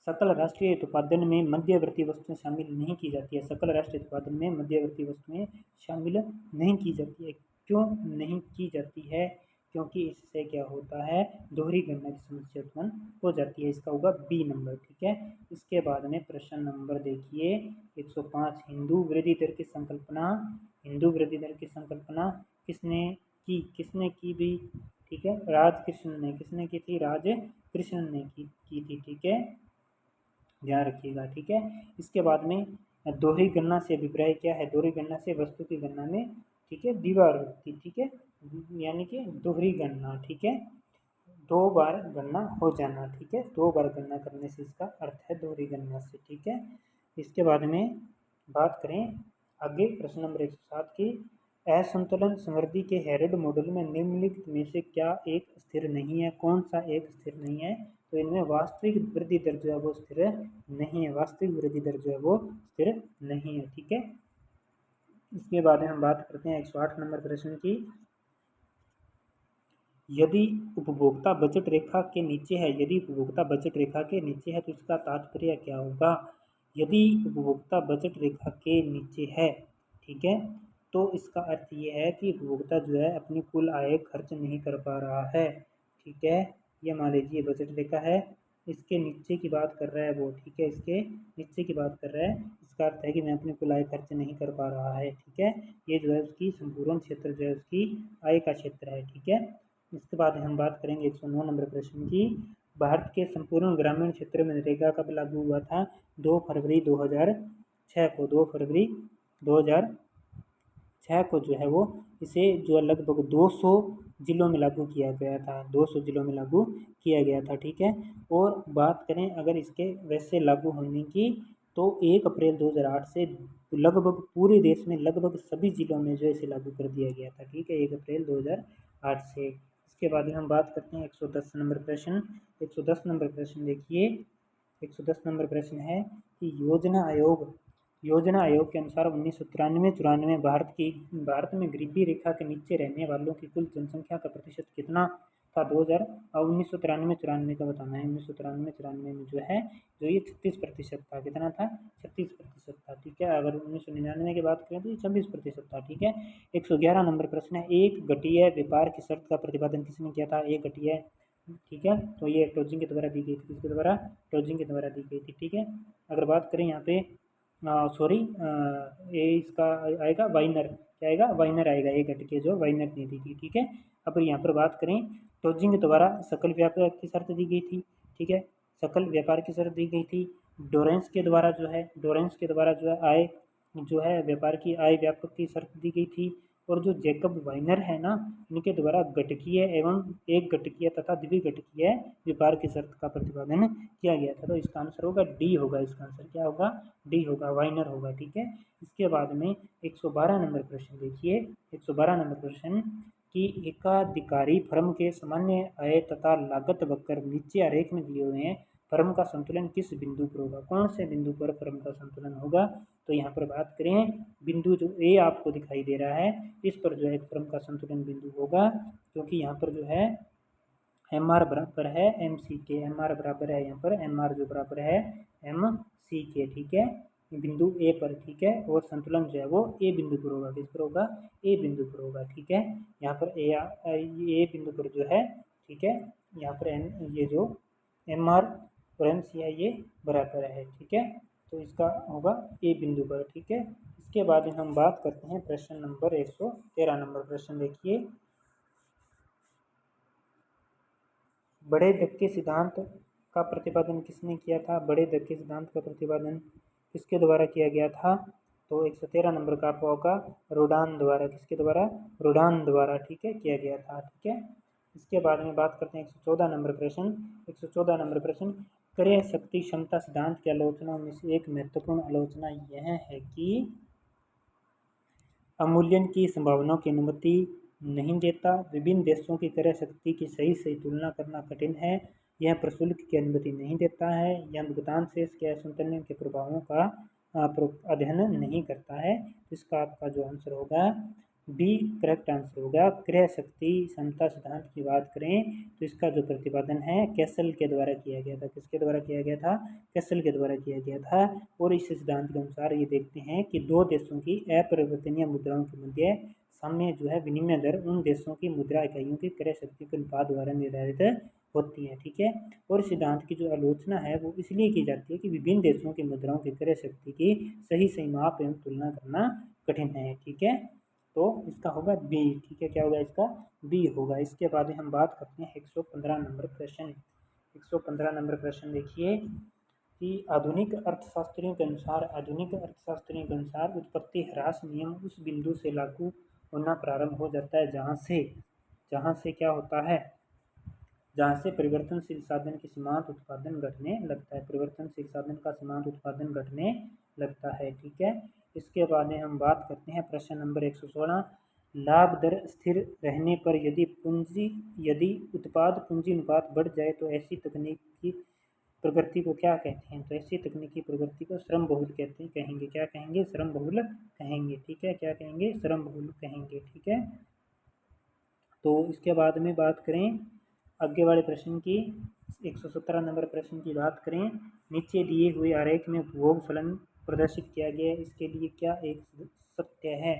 सकल राष्ट्रीय उत्पादन में मध्यवर्ती वस्तुएं शामिल नहीं की जाती है, सकल राष्ट्रीय उत्पादन में मध्यवर्ती वस्तुएं शामिल नहीं की जाती है, क्यों नहीं की जाती है, क्योंकि इससे क्या होता है, दोहरी गणना की समस्या उत्पन्न हो जाती है, इसका होगा बी नंबर, ठीक है। इसके बाद में प्रश्न नंबर देखिए 105, हिंदू वृद्धि दर की संकल्पना किसने की भी, ठीक है, राजकृष्ण ने, किसने की थी, राजकृष्ण ने की थी, ठीक है, ध्यान रखिएगा, ठीक है। इसके बाद में दोहरी गणना से अभिप्राय क्या है, दोहरी गणना से वस्तु की गणना में, ठीक है, दीवार होती, ठीक है, यानी कि दोहरी गणना, ठीक है, दो बार गणना हो जाना, ठीक है। दो बार गणना करने से इसका अर्थ है दोहरी गणना से, ठीक है। इसके बाद में बात करें आगे प्रश्न नंबर 107 की, असंतुलन समृद्धि के हेरोड मॉडल में निम्नलिखित में से क्या एक स्थिर नहीं है? कौन सा एक स्थिर नहीं है? तो इनमें वास्तविक वृद्धि दर जो है वो स्थिर नहीं है, वास्तविक वृद्धि दर जो है वो स्थिर नहीं है, ठीक है। इसके बाद में हम बात करते हैं 108 नंबर प्रश्न की, यदि उपभोक्ता बजट रेखा के नीचे है, यदि उपभोक्ता बजट रेखा के नीचे है तो इसका तात्पर्य क्या होगा? यदि उपभोक्ता बजट रेखा के नीचे है, ठीक है, तो इसका अर्थ ये है कि उपभोक्ता जो है अपनी कुल आय खर्च नहीं कर पा रहा है, ठीक है। ये मान लीजिए बजट रेखा है, इसके नीचे की बात कर रहा है वो, ठीक है, इसके नीचे की बात कर रहा है, इसका अर्थ है कि मैं अपनी कुल आय खर्च नहीं कर पा रहा है, ठीक है। ये जो है उसकी संपूर्ण क्षेत्र जो है उसकी आय का क्षेत्र है, ठीक है। इसके बाद हम बात करेंगे 109 नंबर प्रश्न की, भारत के संपूर्ण ग्रामीण क्षेत्र में नरेगा कब लागू हुआ था? 2 फरवरी 2006 को, 2 फरवरी 2006 को जो है वो इसे जो है लगभग 200 जिलों में लागू किया गया था, 200 जिलों में लागू किया गया था, ठीक है। और बात करें अगर इसके वैसे लागू होने की, तो 1 अप्रैल 2008 से लगभग पूरे देश में लगभग सभी जिलों में जो है इसे लागू कर दिया गया था, ठीक है, 1 अप्रैल 2008 से। इसके बाद में हम बात करते हैं 110 नंबर प्रश्न, 110 नंबर प्रश्न देखिए, 110 नंबर प्रश्न है कि योजना आयोग के अनुसार 1993-94 भारत में गरीबी रेखा के नीचे रहने वालों की कुल जनसंख्या का प्रतिशत कितना था? 2000 और 1993-94 का बताना है। 1993-94 में जो है जो ये 36% था, कितना था? 36% था, ठीक है। अगर 1999 की बात करें तो ये 26% था, ठीक है। 111 नंबर प्रश्न है, एक घटिया व्यापार की शर्त का प्रतिपादन किसने किया था? एक घटिया, ठीक है, तो ये टोजिंग के द्वारा दी गई थी, किसके द्वारा? टोजिंग के द्वारा दी गई थी, ठीक है। अगर बात करें यहाँ पे सॉरी, ये इसका आएगा वाइनर, क्या आएगा? वाइनर आएगा, एक घटके जो वाइनर ने दी थी, ठीक है। अब यहाँ पर बात करें टोजिंग द्वारा सकल व्यापार की शर्त दी गई थी, ठीक है, सकल व्यापार की शर्त दी गई थी। डोरेंस के द्वारा जो है आय जो है व्यापार की आय व्यापक की शर्त दी गई थी। और जो जैकब वाइनर है ना, इनके द्वारा गटकीय एवं एक गटकीय तथा द्विगटकीय व्यापार की शर्त का प्रतिपादन किया गया था। तो इसका आंसर होगा डी होगा, इसका आंसर क्या होगा? डी होगा, वाइनर होगा, ठीक है। इसके बाद में 112 नंबर प्रश्न देखिए, 112 नंबर प्रश्न कि एकाधिकारी फर्म के सामान्य आय तथा लागत वक्र नीचे आरेख में दिए हुए हैं, फर्म का संतुलन किस बिंदु पर होगा? कौन से बिंदु पर फर्म का संतुलन होगा? तो यहाँ पर बात करें बिंदु जो ए आपको दिखाई दे रहा है, इस पर जो है फर्म का संतुलन बिंदु होगा, क्योंकि यहाँ पर जो है एम आर बराबर है एम सी के, एम आर बराबर है यहाँ पर एम आर जो बराबर है एम सी के, ठीक है, बिंदु ए पर, ठीक है। और संतुलन जो है वो ए बिंदु पर होगा, किस पर होगा? ए बिंदु पर होगा, ठीक है। यहाँ पर ए बिंदु पर जो है, ठीक है, यहाँ पर ये जो एम आर और एम सी है ये बराबर है, ठीक है। तो इसका होगा ए बिंदु पर, ठीक है। इसके बाद हम बात करते हैं प्रश्न नंबर 113 नंबर प्रश्न देखिए, बड़े धक्के सिद्धांत का प्रतिपादन किसने किया था? बड़े धक्के सिद्धांत का प्रतिपादन किसके द्वारा किया गया था? तो 113 नंबर का आपका होगा रोडान द्वारा, किसके द्वारा? रोडान द्वारा, ठीक है, किया गया था, ठीक है। इसके बाद में बात करते हैं 114 नंबर प्रश्न, 114 नंबर प्रश्न, क्रय शक्ति क्षमता सिद्धांत की आलोचना में से एक महत्वपूर्ण आलोचना यह है कि अवमूल्यन की संभावनाओं की अनुमति नहीं देता, विभिन्न देशों की क्रय शक्ति की सही तुलना करना कठिन है, यह प्रशुल्क की अनुमति नहीं देता है, यह भुगतान शेष के असंतुलन के प्रभावों का अध्ययन नहीं करता है। इसका आपका जो आंसर होगा बी करेक्ट आंसर होगा। क्रय शक्ति क्षमता सिद्धांत की बात करें तो इसका जो प्रतिपादन है कैसल के द्वारा किया गया था, किसके द्वारा किया गया था? कैसल के द्वारा किया गया था। और इस सिद्धांत के अनुसार ये देखते हैं कि दो देशों की अपरिवर्तनीय मुद्राओं के मध्य साम्य जो है विनिमय दर उन देशों की मुद्रा इकाइयों की क्रय शक्ति के अनुपात द्वारा निर्धारित होती है, ठीक है। और इस सिद्धांत की जो आलोचना है वो इसलिए की जाती है कि विभिन्न देशों की मुद्राओं की क्रय शक्ति की सही माप एवं तुलना करना कठिन है, ठीक है। तो इसका होगा बी, ठीक है, क्या होगा इसका? बी होगा। इसके बाद हम बात करते हैं 115 नंबर प्रश्न, 115 नंबर प्रश्न देखिए कि आधुनिक अर्थशास्त्रियों के अनुसार उत्पत्ति ह्रास नियम उस बिंदु से लागू होना प्रारंभ हो जाता है जहाँ से क्या होता है? जहाँ से परिवर्तनशील साधन की सीमांत उत्पादन घटने लगता है, परिवर्तनशील साधन का सीमांत उत्पादन घटने लगता है। ठीक है, इसके बाद में हम बात करते हैं प्रश्न नंबर 116। लाभ दर स्थिर रहने पर यदि उत्पाद पूंजी अनुपात बढ़ जाए तो ऐसी तकनीकी प्रवृत्ति को क्या कहते हैं? तो ऐसी तकनीकी प्रवृत्ति को श्रम बहुल कहेंगे। क्या कहेंगे? श्रम बहुल कहेंगे। ठीक है, क्या कहेंगे? श्रम बहुल कहेंगे। ठीक है, तो इसके बाद में बात करें आगे वाले प्रश्न की, 117 नंबर प्रश्न की बात करें। नीचे दिए हुए आरेख में उपभोग फलन प्रदर्शित किया गया है, इसके लिए क्या एक सत्य है?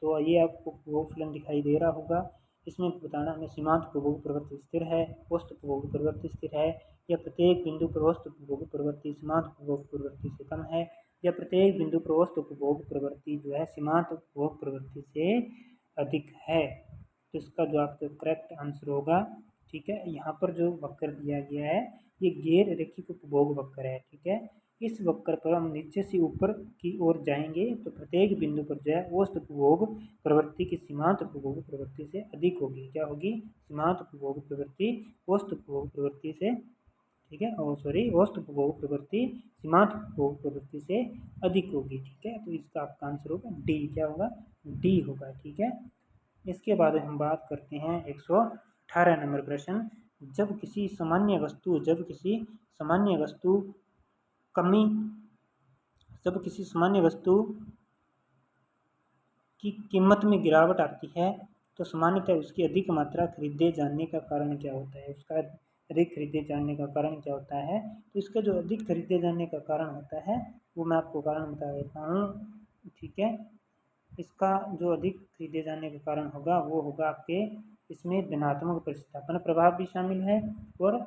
तो ये आपको उपभोग फलन दिखाई दे रहा होगा। इसमें बताना हमें सीमांत उपभोग प्रवृत्ति स्थिर है, औसत उपभोग प्रवृत्ति स्थिर है, या प्रत्येक बिंदु पर औसत उपभोग प्रवृत्ति सीमांत उपभोग प्रवृत्ति से कम है, या प्रत्येक बिंदु पर औसत उपभोग प्रवृत्ति जो है सीमांत उपभोग प्रवृत्ति से अधिक है। तो इसका जो आपका करेक्ट आंसर होगा, ठीक है, यहाँ पर जो वक्र दिया गया है ये गैर रेखिक उपभोग वक्र है। ठीक है, इस वक्र पर हम नीचे से ऊपर की ओर जाएंगे तो प्रत्येक बिंदु पर जो है औसत उपभोग प्रवृत्ति की सीमांत उपभोग प्रवृत्ति से अधिक होगी। क्या होगी? सीमांत उपभोग प्रवृत्ति औसत उपभोग प्रवृत्ति से, ठीक है, और सॉरी, औसत उपभोग प्रवृत्ति सीमांत उपभोग प्रवृत्ति से अधिक होगी। ठीक है, तो इसका आपका आंसर होगा डी। क्या होगा? डी होगा। ठीक है, इसके बाद हम बात करते हैं 118 नंबर प्रश्न। जब किसी सामान्य वस्तु कमी जब किसी सामान्य वस्तु की कीमत में गिरावट आती है तो सामान्यतः उसकी अधिक मात्रा खरीदे जाने का कारण क्या होता है? उसका अधिक खरीदे जाने का कारण क्या होता है? तो इसका जो अधिक खरीदे जाने का कारण होता है वो मैं आपको कारण बता देता हूँ। ठीक है, इसका जो अधिक खरीदे जाने का कारण होगा वो होगा आपके, इसमें धनात्मक प्रतिस्थापन प्रभाव भी शामिल है और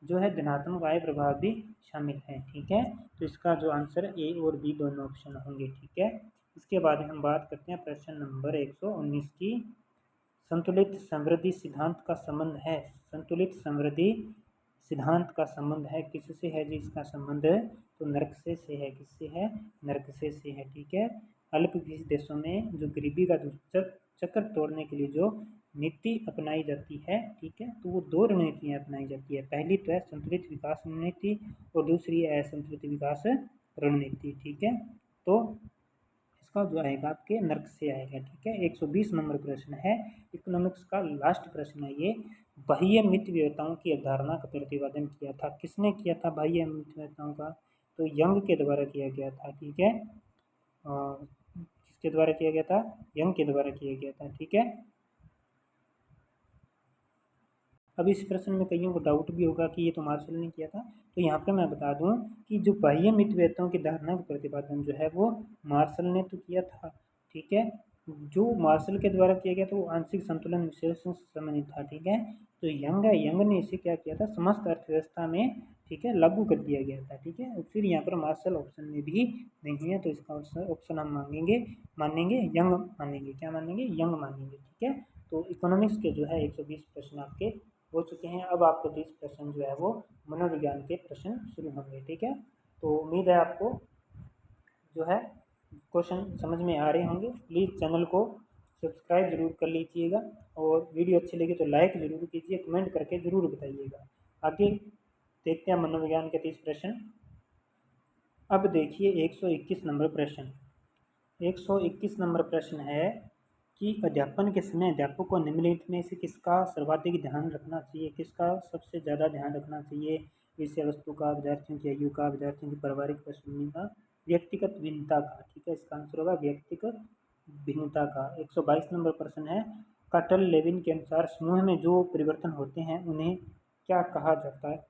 जो है धनात्मक आय प्रभाव भी शामिल है। ठीक है, तो इसका जो आंसर ए और बी दोनों ऑप्शन होंगे। ठीक है, इसके बाद हम बात करते हैं प्रश्न नंबर 119 की। संतुलित समृद्धि सिद्धांत का संबंध है, संतुलित समृद्धि सिद्धांत का संबंध है किससे है जी? इसका संबंध तो नर्क से है। किससे है? नर्क से है। ठीक है, अल्पविकसित देशों में जो गरीबी का चक्कर तोड़ने के लिए जो नीति अपनाई जाती है, ठीक है, तो वो दो रणनीतियाँ अपनाई जाती है। पहली तो है संतुलित विकास रणनीति और दूसरी है असंतुलित विकास रणनीति। ठीक है, तो इसका जो आएगा आपके नर्क से आएगा। ठीक है, 120 नंबर प्रश्न है, इकोनॉमिक्स का लास्ट प्रश्न है ये। बाह्य मितव्ययिताओं की अवधारणा का प्रतिपादन किया था, किसने किया था बाह्य मितव्ययिताओं का? तो यंग के द्वारा किया गया था। ठीक है, किसके द्वारा किया गया था? यंग के द्वारा किया गया था। ठीक है, अब इस प्रश्न में कईयों को डाउट भी होगा कि ये तो मार्शल ने किया था, तो यहाँ पर मैं बता दूं कि जो बाह्य मितव्ययिताओं की धारणा का प्रतिपादन जो है वो मार्शल ने तो किया था। ठीक है, जो मार्शल के द्वारा किया गया था वो आंशिक संतुलन विश्लेषण से संबंधित था। ठीक है, तो यंग ने इसे क्या किया था? समस्त अर्थव्यवस्था में, ठीक है, लागू कर दिया गया था। ठीक है, फिर यहाँ पर मार्शल ऑप्शन में भी नहीं है, तो इसका ऑप्शन हम मानेंगे यंग मानेंगे। क्या मानेंगे? यंग मानेंगे। ठीक है, तो इकोनॉमिक्स के जो है 120 प्रश्न आपके हो चुके हैं। अब आपको 30 प्रश्न जो है वो मनोविज्ञान के प्रश्न शुरू होंगे। ठीक है, तो उम्मीद है आपको जो है क्वेश्चन समझ में आ रहे होंगे। प्लीज़ चैनल को सब्सक्राइब जरूर कर लीजिएगा और वीडियो अच्छी लगी तो लाइक ज़रूर कीजिए, कमेंट करके ज़रूर बताइएगा। आगे देखते हैं मनोविज्ञान के 30 प्रश्न। अब देखिए 121 नंबर प्रश्न। 121 नंबर प्रश्न है कि अध्यापन के समय अध्यापक को निम्नलिखित में से किसका सर्वाधिक ध्यान रखना चाहिए? किसका सबसे ज़्यादा ध्यान रखना चाहिए? विषय वस्तु का, विद्यार्थियों की आयु का, विद्यार्थियों की पारिवारिक पृष्ठभूमि का, व्यक्तिगत भिन्नता का। ठीक है, इसका आंसर होगा व्यक्तिगत भिन्नता का। 122 नंबर प्रश्न है, कटल लेविन के अनुसार समूह में जो परिवर्तन होते हैं उन्हें क्या कहा जाता है?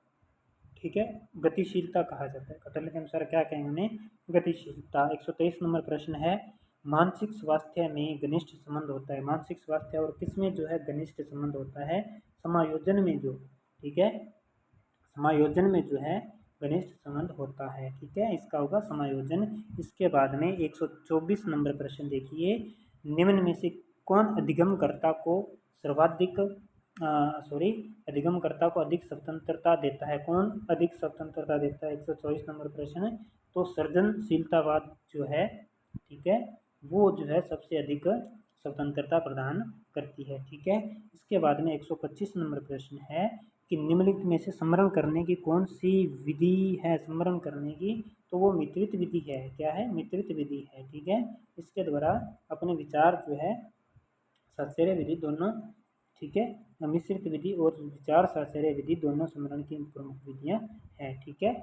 ठीक है, गतिशीलता कहा जाता है। कटल के अनुसार क्या कहेंगे उन्हें? गतिशीलता। 123 नंबर प्रश्न है, मानसिक स्वास्थ्य में घनिष्ठ संबंध होता है। मानसिक स्वास्थ्य और किसमें जो है घनिष्ठ संबंध होता है? समायोजन में जो, ठीक है, समायोजन में जो है घनिष्ठ संबंध होता है। ठीक है, इसका होगा समायोजन। इसके बाद में 124 नंबर प्रश्न देखिए, निम्न में से कौन अधिगमकर्ता को सर्वाधिक अधिगमकर्ता को अधिक स्वतंत्रता देता है? कौन अधिक स्वतंत्रता देता है? 124 नंबर प्रश्न है, तो सृजनशीलतावाद जो है, ठीक है, वो जो है सबसे अधिक स्वतंत्रता प्रदान करती है। ठीक है, इसके बाद में 125 नंबर प्रश्न है, कि निम्नलिखित में से स्मरण करने की कौन सी विधि है स्मरण करने की, तो वो मित्रित विधि है। क्या है? मित्रित विधि है। ठीक है, इसके द्वारा अपने विचार जो है साहचर्य विधि दोनों, ठीक है, मिश्रित विधि और विचार साहचर्य विधि दोनों स्मरण की प्रमुख विधियां हैं। ठीक है,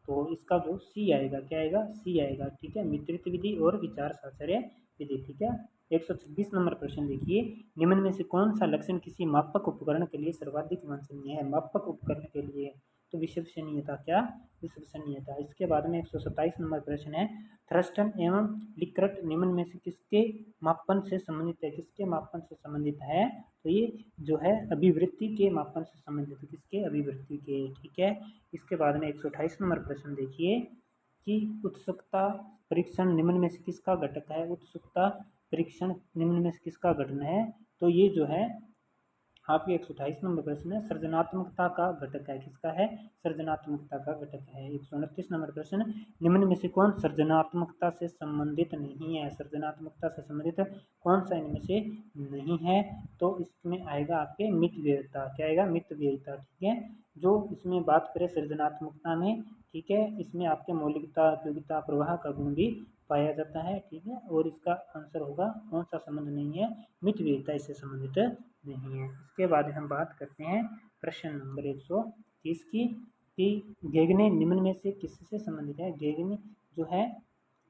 तो इसका जो सी आएगा, क्या आएगा? सी आएगा। ठीक है, मित्रित विधि और विचार साहचर्य विधि। ठीक है, 126 नंबर प्रश्न देखिए, निम्न में से कौन सा लक्षण किसी मापक उपकरण के लिए सर्वाधिक वांछनीय है? मापक उपकरण के लिए तो विश्वसनीयता। क्या? विश्वसनीयता। इसके बाद में 127 नंबर प्रश्न है, थ्रस्टन एवं लिकर्ट निम्न में से किसके मापन से संबंधित है? किसके मापन से संबंधित है? तो ये जो है अभिवृत्ति के मापन से संबंधित है। किसके? अभिवृत्ति के। ठीक है, इसके बाद में 128 नंबर प्रश्न देखिए कि उत्सुकता परीक्षण निम्न में से किसका घटक है? उत्सुकता परीक्षण निम्न में से किसका गठन है? तो ये जो है आपके 128 नंबर प्रश्न है, सृजनात्मकता का घटक है। किसका है? सृजनात्मकता का घटक है। 129 नंबर प्रश्न, निम्न में से कौन सृजनात्मकता से संबंधित नहीं है? सृजनात्मकता से संबंधित कौन सा इनमें से नहीं है? तो इसमें आएगा आपके मितव्ययिता। क्या आएगा? मितव्ययिता। ठीक है, जो इसमें बात करें सृजनात्मकता में, ठीक है, इसमें आपके मौलिकता, उपयोगिता, प्रवाह का गुण भी पाया जाता है। ठीक है, और इसका आंसर होगा कौन सा संबंध नहीं है? मितव्ययिता इससे संबंधित नहीं है। इसके बाद हम बात करते हैं प्रश्न नंबर 130 की, कि गेगने निम्न में से किससे संबंधित है? गेगने जो है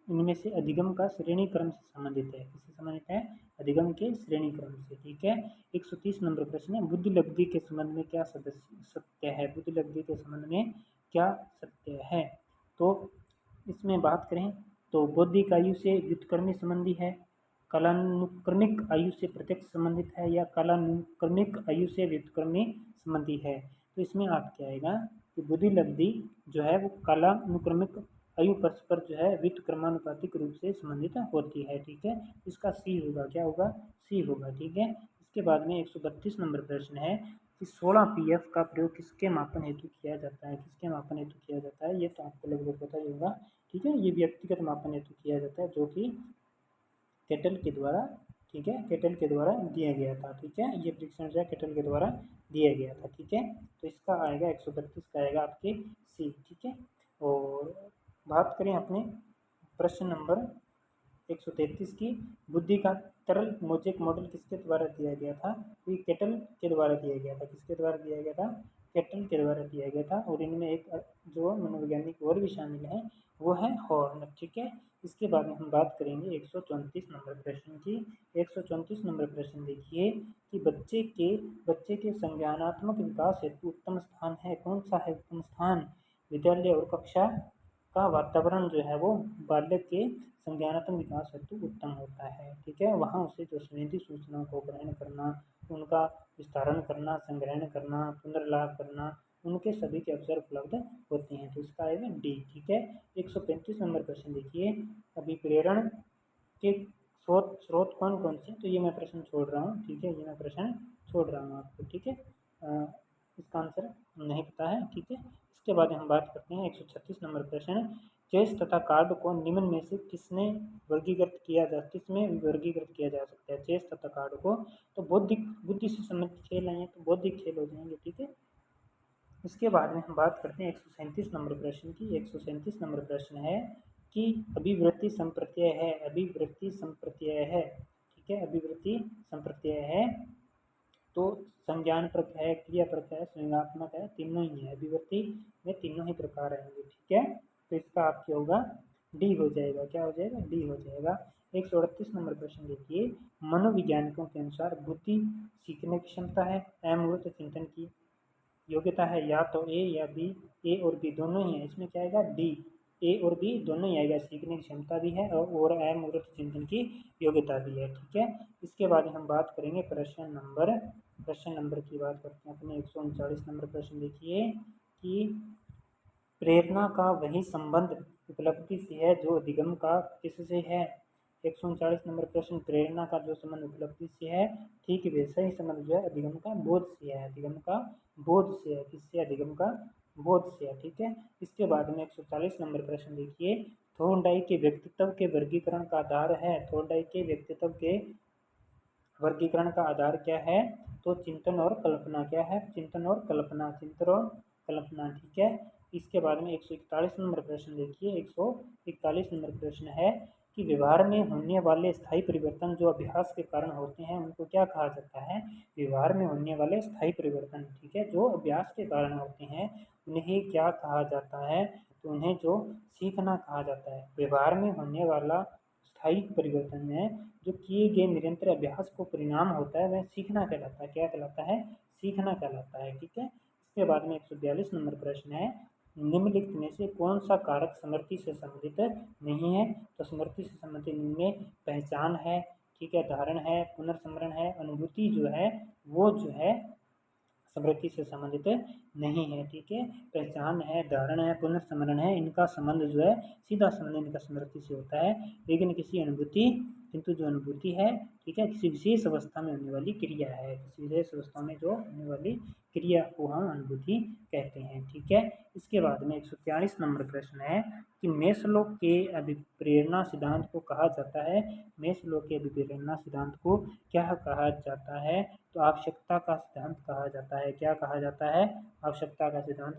इनमें से अधिगम का श्रेणी क्रम से संबंधित है। किससे संबंधित है? अधिगम के श्रेणी क्रम से। ठीक है, 130 नंबर प्रश्न है, बुद्धि लब्धि के संबंध में क्या सत्य है? बुद्धि लब्धि के संबंध में क्या सत्य है? तो इसमें बात करें तो बौद्धिक आयु से व्युत्क्रमी संबंधी है, कालानुक्रमिक आयु से प्रत्यक्ष संबंधित है, या कालानुक्रमिक आयु से व्युत्क्रमी संबंधी है। तो इसमें आप क्या आएगा कि बुद्धि लब्धि जो है वो कालानुक्रमिक आयु परस्पर जो है व्युत्क्रमानुपातिक रूप से संबंधित होती है। ठीक है, इसका सी होगा। क्या होगा? सी होगा। ठीक है, इसके बाद में 132 नंबर प्रश्न है कि 16 पीएफ का प्रयोग किसके मापन हेतु किया जाता है? किसके मापन हेतु किया जाता है? ये तो आपको लगभग पता ही होगा। ठीक है, ये व्यक्तिगत मापन हेतु किया जाता है, जो कि केटल के द्वारा, ठीक है, केटल के द्वारा दिया गया था। ठीक है, ये परीक्षण जो है केटल के द्वारा दिया गया था। ठीक है, तो इसका आएगा 132 का आएगा आपके सी। ठीक है, और बात करें अपने प्रश्न नंबर 133 की, बुद्धि का तरल मोजेक मॉडल किसके द्वारा दिया गया था? तो ये केटल के द्वारा दिया गया था। किसके द्वारा दिया गया था? केटल के द्वारा दिया गया था। और इनमें एक जो मनोवैज्ञानिक और भी शामिल हैं वो है हॉर्न। ठीक है, इसके बाद में हम बात करेंगे 134 नंबर प्रश्न की। 134 नंबर प्रश्न देखिए कि बच्चे के संज्ञानात्मक विकास हेतु उत्तम स्थान है। कौन सा है उत्तम स्थान? विद्यालय और कक्षा का वातावरण जो है वो बालक के संज्ञानात्मक विकास हेतु उत्तम होता है। ठीक है, वहाँ उसे जो संवेदी सूचनाओं को ग्रहण करना, उनका विस्तारण करना, संग्रहण करना, पुनर्लाभ करना, उनके सभी के अवसर उपलब्ध होते हैं। तो इसका आएगा डी। ठीक है, 135 नंबर प्रश्न देखिए, अभिप्रेरण के स्रोत कौन कौन से? तो ये मैं प्रश्न छोड़ रहा हूँ। ठीक है, ये मैं प्रश्न छोड़ रहा हूँ आपको। ठीक है, इसका आंसर नहीं पता है। ठीक है, इसके बाद हम बात करते हैं 136 नंबर प्रश्न, चेस तथा कार्ड को निम्न में से किसमें वर्गीकृत किया जा सकता है? चेस तथा कार्ड को तो बौद्धिक बुद्धि से संबंधित खेल हैं, तो बौद्धिक खेल हो जाएंगे। ठीक है, इसके बाद में हम बात करते हैं 137 नंबर प्रश्न की। 137 नंबर प्रश्न है कि अभिवृत्ति संप्रत्यय है। अभिवृत्ति संप्रत्यय है। ठीक है, अभिवृत्ति संप्रत्यय है तो संज्ञानपरक है, क्रियापरक है, संज्ञानात्मक है, तीनों ही है। अभिवृत्ति में तीनों ही प्रकार आएंगे। ठीक है, तो इसका आप क्या होगा? डी हो जाएगा। क्या हो जाएगा? डी हो जाएगा। 138 नंबर प्रश्न देखिए, मनोवैज्ञानिकों के अनुसार बुद्धि सीखने की क्षमता है, अमूर्त चिंतन की योग्यता है, या तो ए या बी। ए और बी दोनों ही है। इसमें क्या आएगा? डी। ए और बी दोनों ही आएगा। सीखने की क्षमता भी है और अमूर्त चिंतन की योग्यता भी है। ठीक है, इसके बाद हम बात करेंगे प्रश्न नंबर की बात करते हैं अपने 139 नंबर प्रश्न देखिए कि प्रेरणा का वही संबंध उपलब्धि से है जो अधिगम का किससे है? 139 नंबर प्रश्न, प्रेरणा का जो संबंध उपलब्धि से है, ठीक वैसा ही संबंध जो है अधिगम का बोध से है। अधिगम का बोध से है। किससे? अधिगम का बोध से है। ठीक है, इसके बाद में 140 नंबर प्रश्न देखिए, थॉर्नडाइक के व्यक्तित्व के वर्गीकरण का आधार है। थॉर्नडाइक के व्यक्तित्व के वर्गीकरण का आधार क्या है? तो चिंतन और कल्पना। क्या है? चिंतन और कल्पना, चिंतन और कल्पना। ठीक है। इसके बाद में 141 नंबर प्रश्न देखिए। 141 नंबर प्रश्न है कि व्यवहार में होने वाले स्थायी परिवर्तन जो अभ्यास के कारण होते हैं उनको क्या कहा जाता है? व्यवहार में होने वाले स्थायी परिवर्तन, ठीक है, जो अभ्यास के कारण होते हैं उन्हें क्या कहा जाता है? तो उन्हें जो सीखना कहा जाता है। व्यवहार में होने वाला स्थायी परिवर्तन है जो किए गए निरंतर अभ्यास को परिणाम होता है, वह सीखना कहलाता है। क्या कहलाता है? सीखना कहलाता है। ठीक है। इसके बाद में 142 नंबर प्रश्न है, निम्नलिखित में से कौन सा कारक स्मृति से संबंधित नहीं है? तो स्मृति से संबंधित इनमें पहचान है, ठीक है, धारण है, पुनर्स्मरण है, अनुभूति जो है वो जो है स्मृति से संबंधित नहीं है। ठीक है। पहचान है, धारण है, पुनर्स्मरण है, इनका संबंध जो है सीधा संबंध इनका स्मृति से होता है। लेकिन किसी अनुभूति, किंतु जो अनुभूति है, ठीक है, किसी विशेष अवस्था में होने वाली क्रिया है। किसी विशेष अवस्था में जो होने वाली क्रिया को हम अनुभूति कहते हैं। ठीक है। इसके बाद में 143 नंबर प्रश्न है कि मेस्लो के अभिप्रेरणा सिद्धांत को कहा जाता है। मेस्लो के अभिप्रेरणा सिद्धांत को क्या कहा जाता है? तो आवश्यकता का सिद्धांत कहा जाता है। क्या कहा जाता है? आवश्यकता का सिद्धांत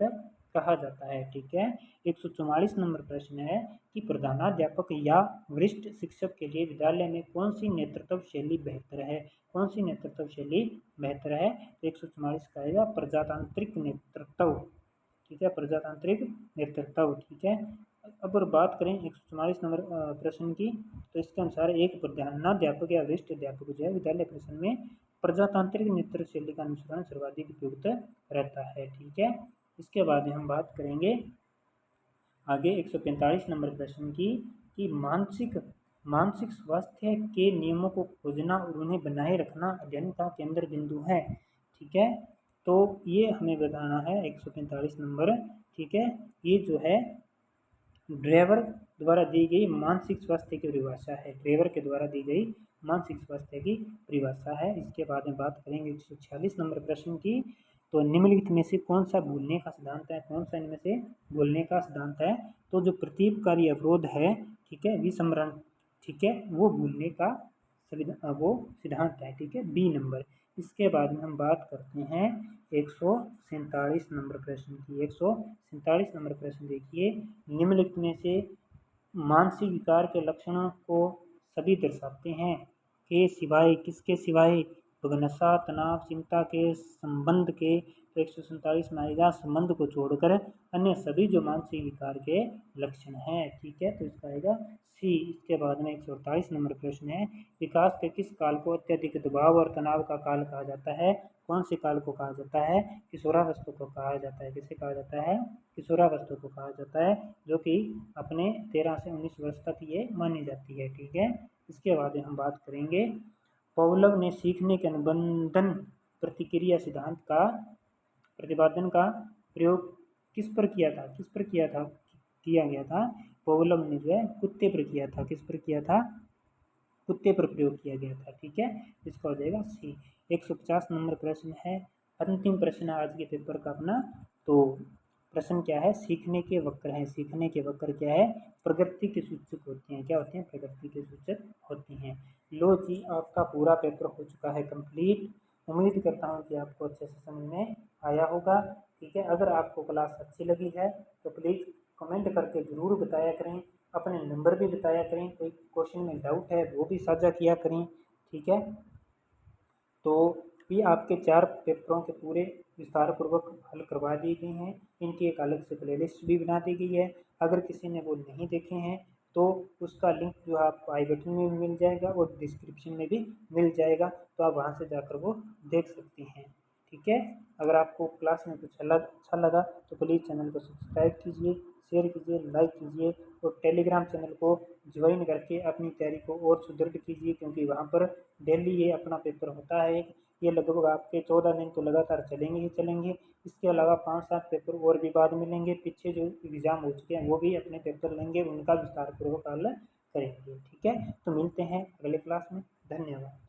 कहा जाता है। ठीक है। 144 नंबर प्रश्न है कि प्रधानाध्यापक या वरिष्ठ शिक्षक के लिए विद्यालय में कौन सी नेतृत्व शैली बेहतर है? कौन सी नेतृत्व शैली बेहतर है? तो 144 का आएगा प्रजातांत्रिक नेतृत्व। ठीक है, प्रजातांत्रिक नेतृत्व। ठीक है। अब अगर बात करें 144 नंबर प्रश्न की, तो इसके अनुसार एक प्रधानाध्यापक या वरिष्ठ अध्यापक जो है विद्यालय प्रश्न में प्रजातांत्रिक नेतृत्व शैली का अनुसरण सर्वाधिक उपयुक्त रहता है। ठीक है। इसके बाद हम बात करेंगे आगे 145 नंबर प्रश्न की कि मानसिक स्वास्थ्य के नियमों को खोजना और उन्हें बनाए रखना अध्ययन का केंद्र बिंदु है। ठीक है। तो ये हमें बताना है 145 नंबर। ठीक है। ये जो है ड्रेवर द्वारा दी गई मानसिक स्वास्थ्य की परिभाषा है। ड्रेवर के द्वारा दी गई मानसिक स्वास्थ्य की परिभाषा है। इसके बाद में बात करेंगे 146 नंबर प्रश्न की, तो निम्नलिखित में से कौन सा भूलने का सिद्धांत है? कौन सा इनमें से भूलने का सिद्धांत है? तो जो प्रतीपकारी अवरोध है, ठीक है, विस्मरण, ठीक है, वो भूलने का वो सिद्धांत है। ठीक है, बी नंबर। इसके बाद में हम बात करते हैं 147 नंबर प्रश्न की। 147 नंबर प्रश्न देखिए, निम्नलिखित में से मानसिक विकार के लक्षणों को सभी दर्शाते हैं के सिवाय, किसके सिवाय? तो नशा, तनाव, चिंता के, संबंध के। तो 147 में आएगा संबंध को छोड़कर अन्य सभी जो मानसिक विकार के लक्षण हैं। ठीक है। तो इसका आएगा सी। इसके बाद में 148 नंबर प्रश्न है, विकास के किस काल को अत्यधिक दबाव और तनाव का काल कहा जाता है? कौन से काल को कहा जाता है? किशोरावस्था को कहा जाता है। किसे कहा जाता है? किशोरावस्था को कहा जाता है, जो कि अपने 13 से 19 वर्ष तक ये मानी जाती है। ठीक है। इसके बाद हम बात करेंगे पॉवलोव ने सीखने के अनुबंधन प्रतिक्रिया सिद्धांत का प्रतिपादन का प्रयोग किस पर किया था? किस पर किया गया था? पॉवलोव ने जो है कुत्ते पर किया था। किस पर किया था? कुत्ते पर प्रयोग किया गया था। ठीक है। इसका हो जाएगा सी। 150 नंबर प्रश्न है, अंतिम प्रश्न आज के पेपर का अपना। तो प्रश्न क्या है? सीखने के वक्र हैं। सीखने के वक्र क्या है? प्रगति के सूचक होते हैं। क्या होते हैं? प्रगति के सूचक होते हैं। लो जी, आपका पूरा पेपर हो चुका है कंप्लीट। उम्मीद करता हूँ कि आपको अच्छे से समझ में आया होगा। ठीक है। अगर आपको क्लास अच्छी लगी है तो प्लीज़ कमेंट करके ज़रूर बताया करें। अपने नंबर भी बताया करें। कोई क्वेश्चन में डाउट है वो भी साझा किया करें। ठीक है। तो ये आपके 4 पेपरों के पूरे विस्तारपूर्वक हल करवा दिए गए हैं। इनकी एक अलग से प्लेलिस्ट भी बना दी गई है। अगर किसी ने वो नहीं देखे हैं तो उसका लिंक जो है आपको आई बटन में भी मिल जाएगा और डिस्क्रिप्शन में भी मिल जाएगा, तो आप वहाँ से जाकर वो देख सकते हैं। ठीक है। अगर आपको क्लास में कुछ अलग अच्छा लगा तो प्लीज़ चैनल को सब्सक्राइब कीजिए, शेयर कीजिए, लाइक कीजिए और टेलीग्राम चैनल को ज्वाइन करके अपनी तैयारी को और सुदृढ़ कीजिए, क्योंकि वहाँ पर डेली ये अपना पेपर होता है। ये लगभग आपके 14 दिन तो लगातार चलेंगे ही चलेंगे। इसके अलावा 5-7 पेपर और भी बाद में लेंगे। पीछे जो एग्ज़ाम हो चुके हैं वो भी अपने पेपर लेंगे, उनका विस्तारपूर्वक हल करेंगे। ठीक है। तो मिलते हैं अगले क्लास में। धन्यवाद।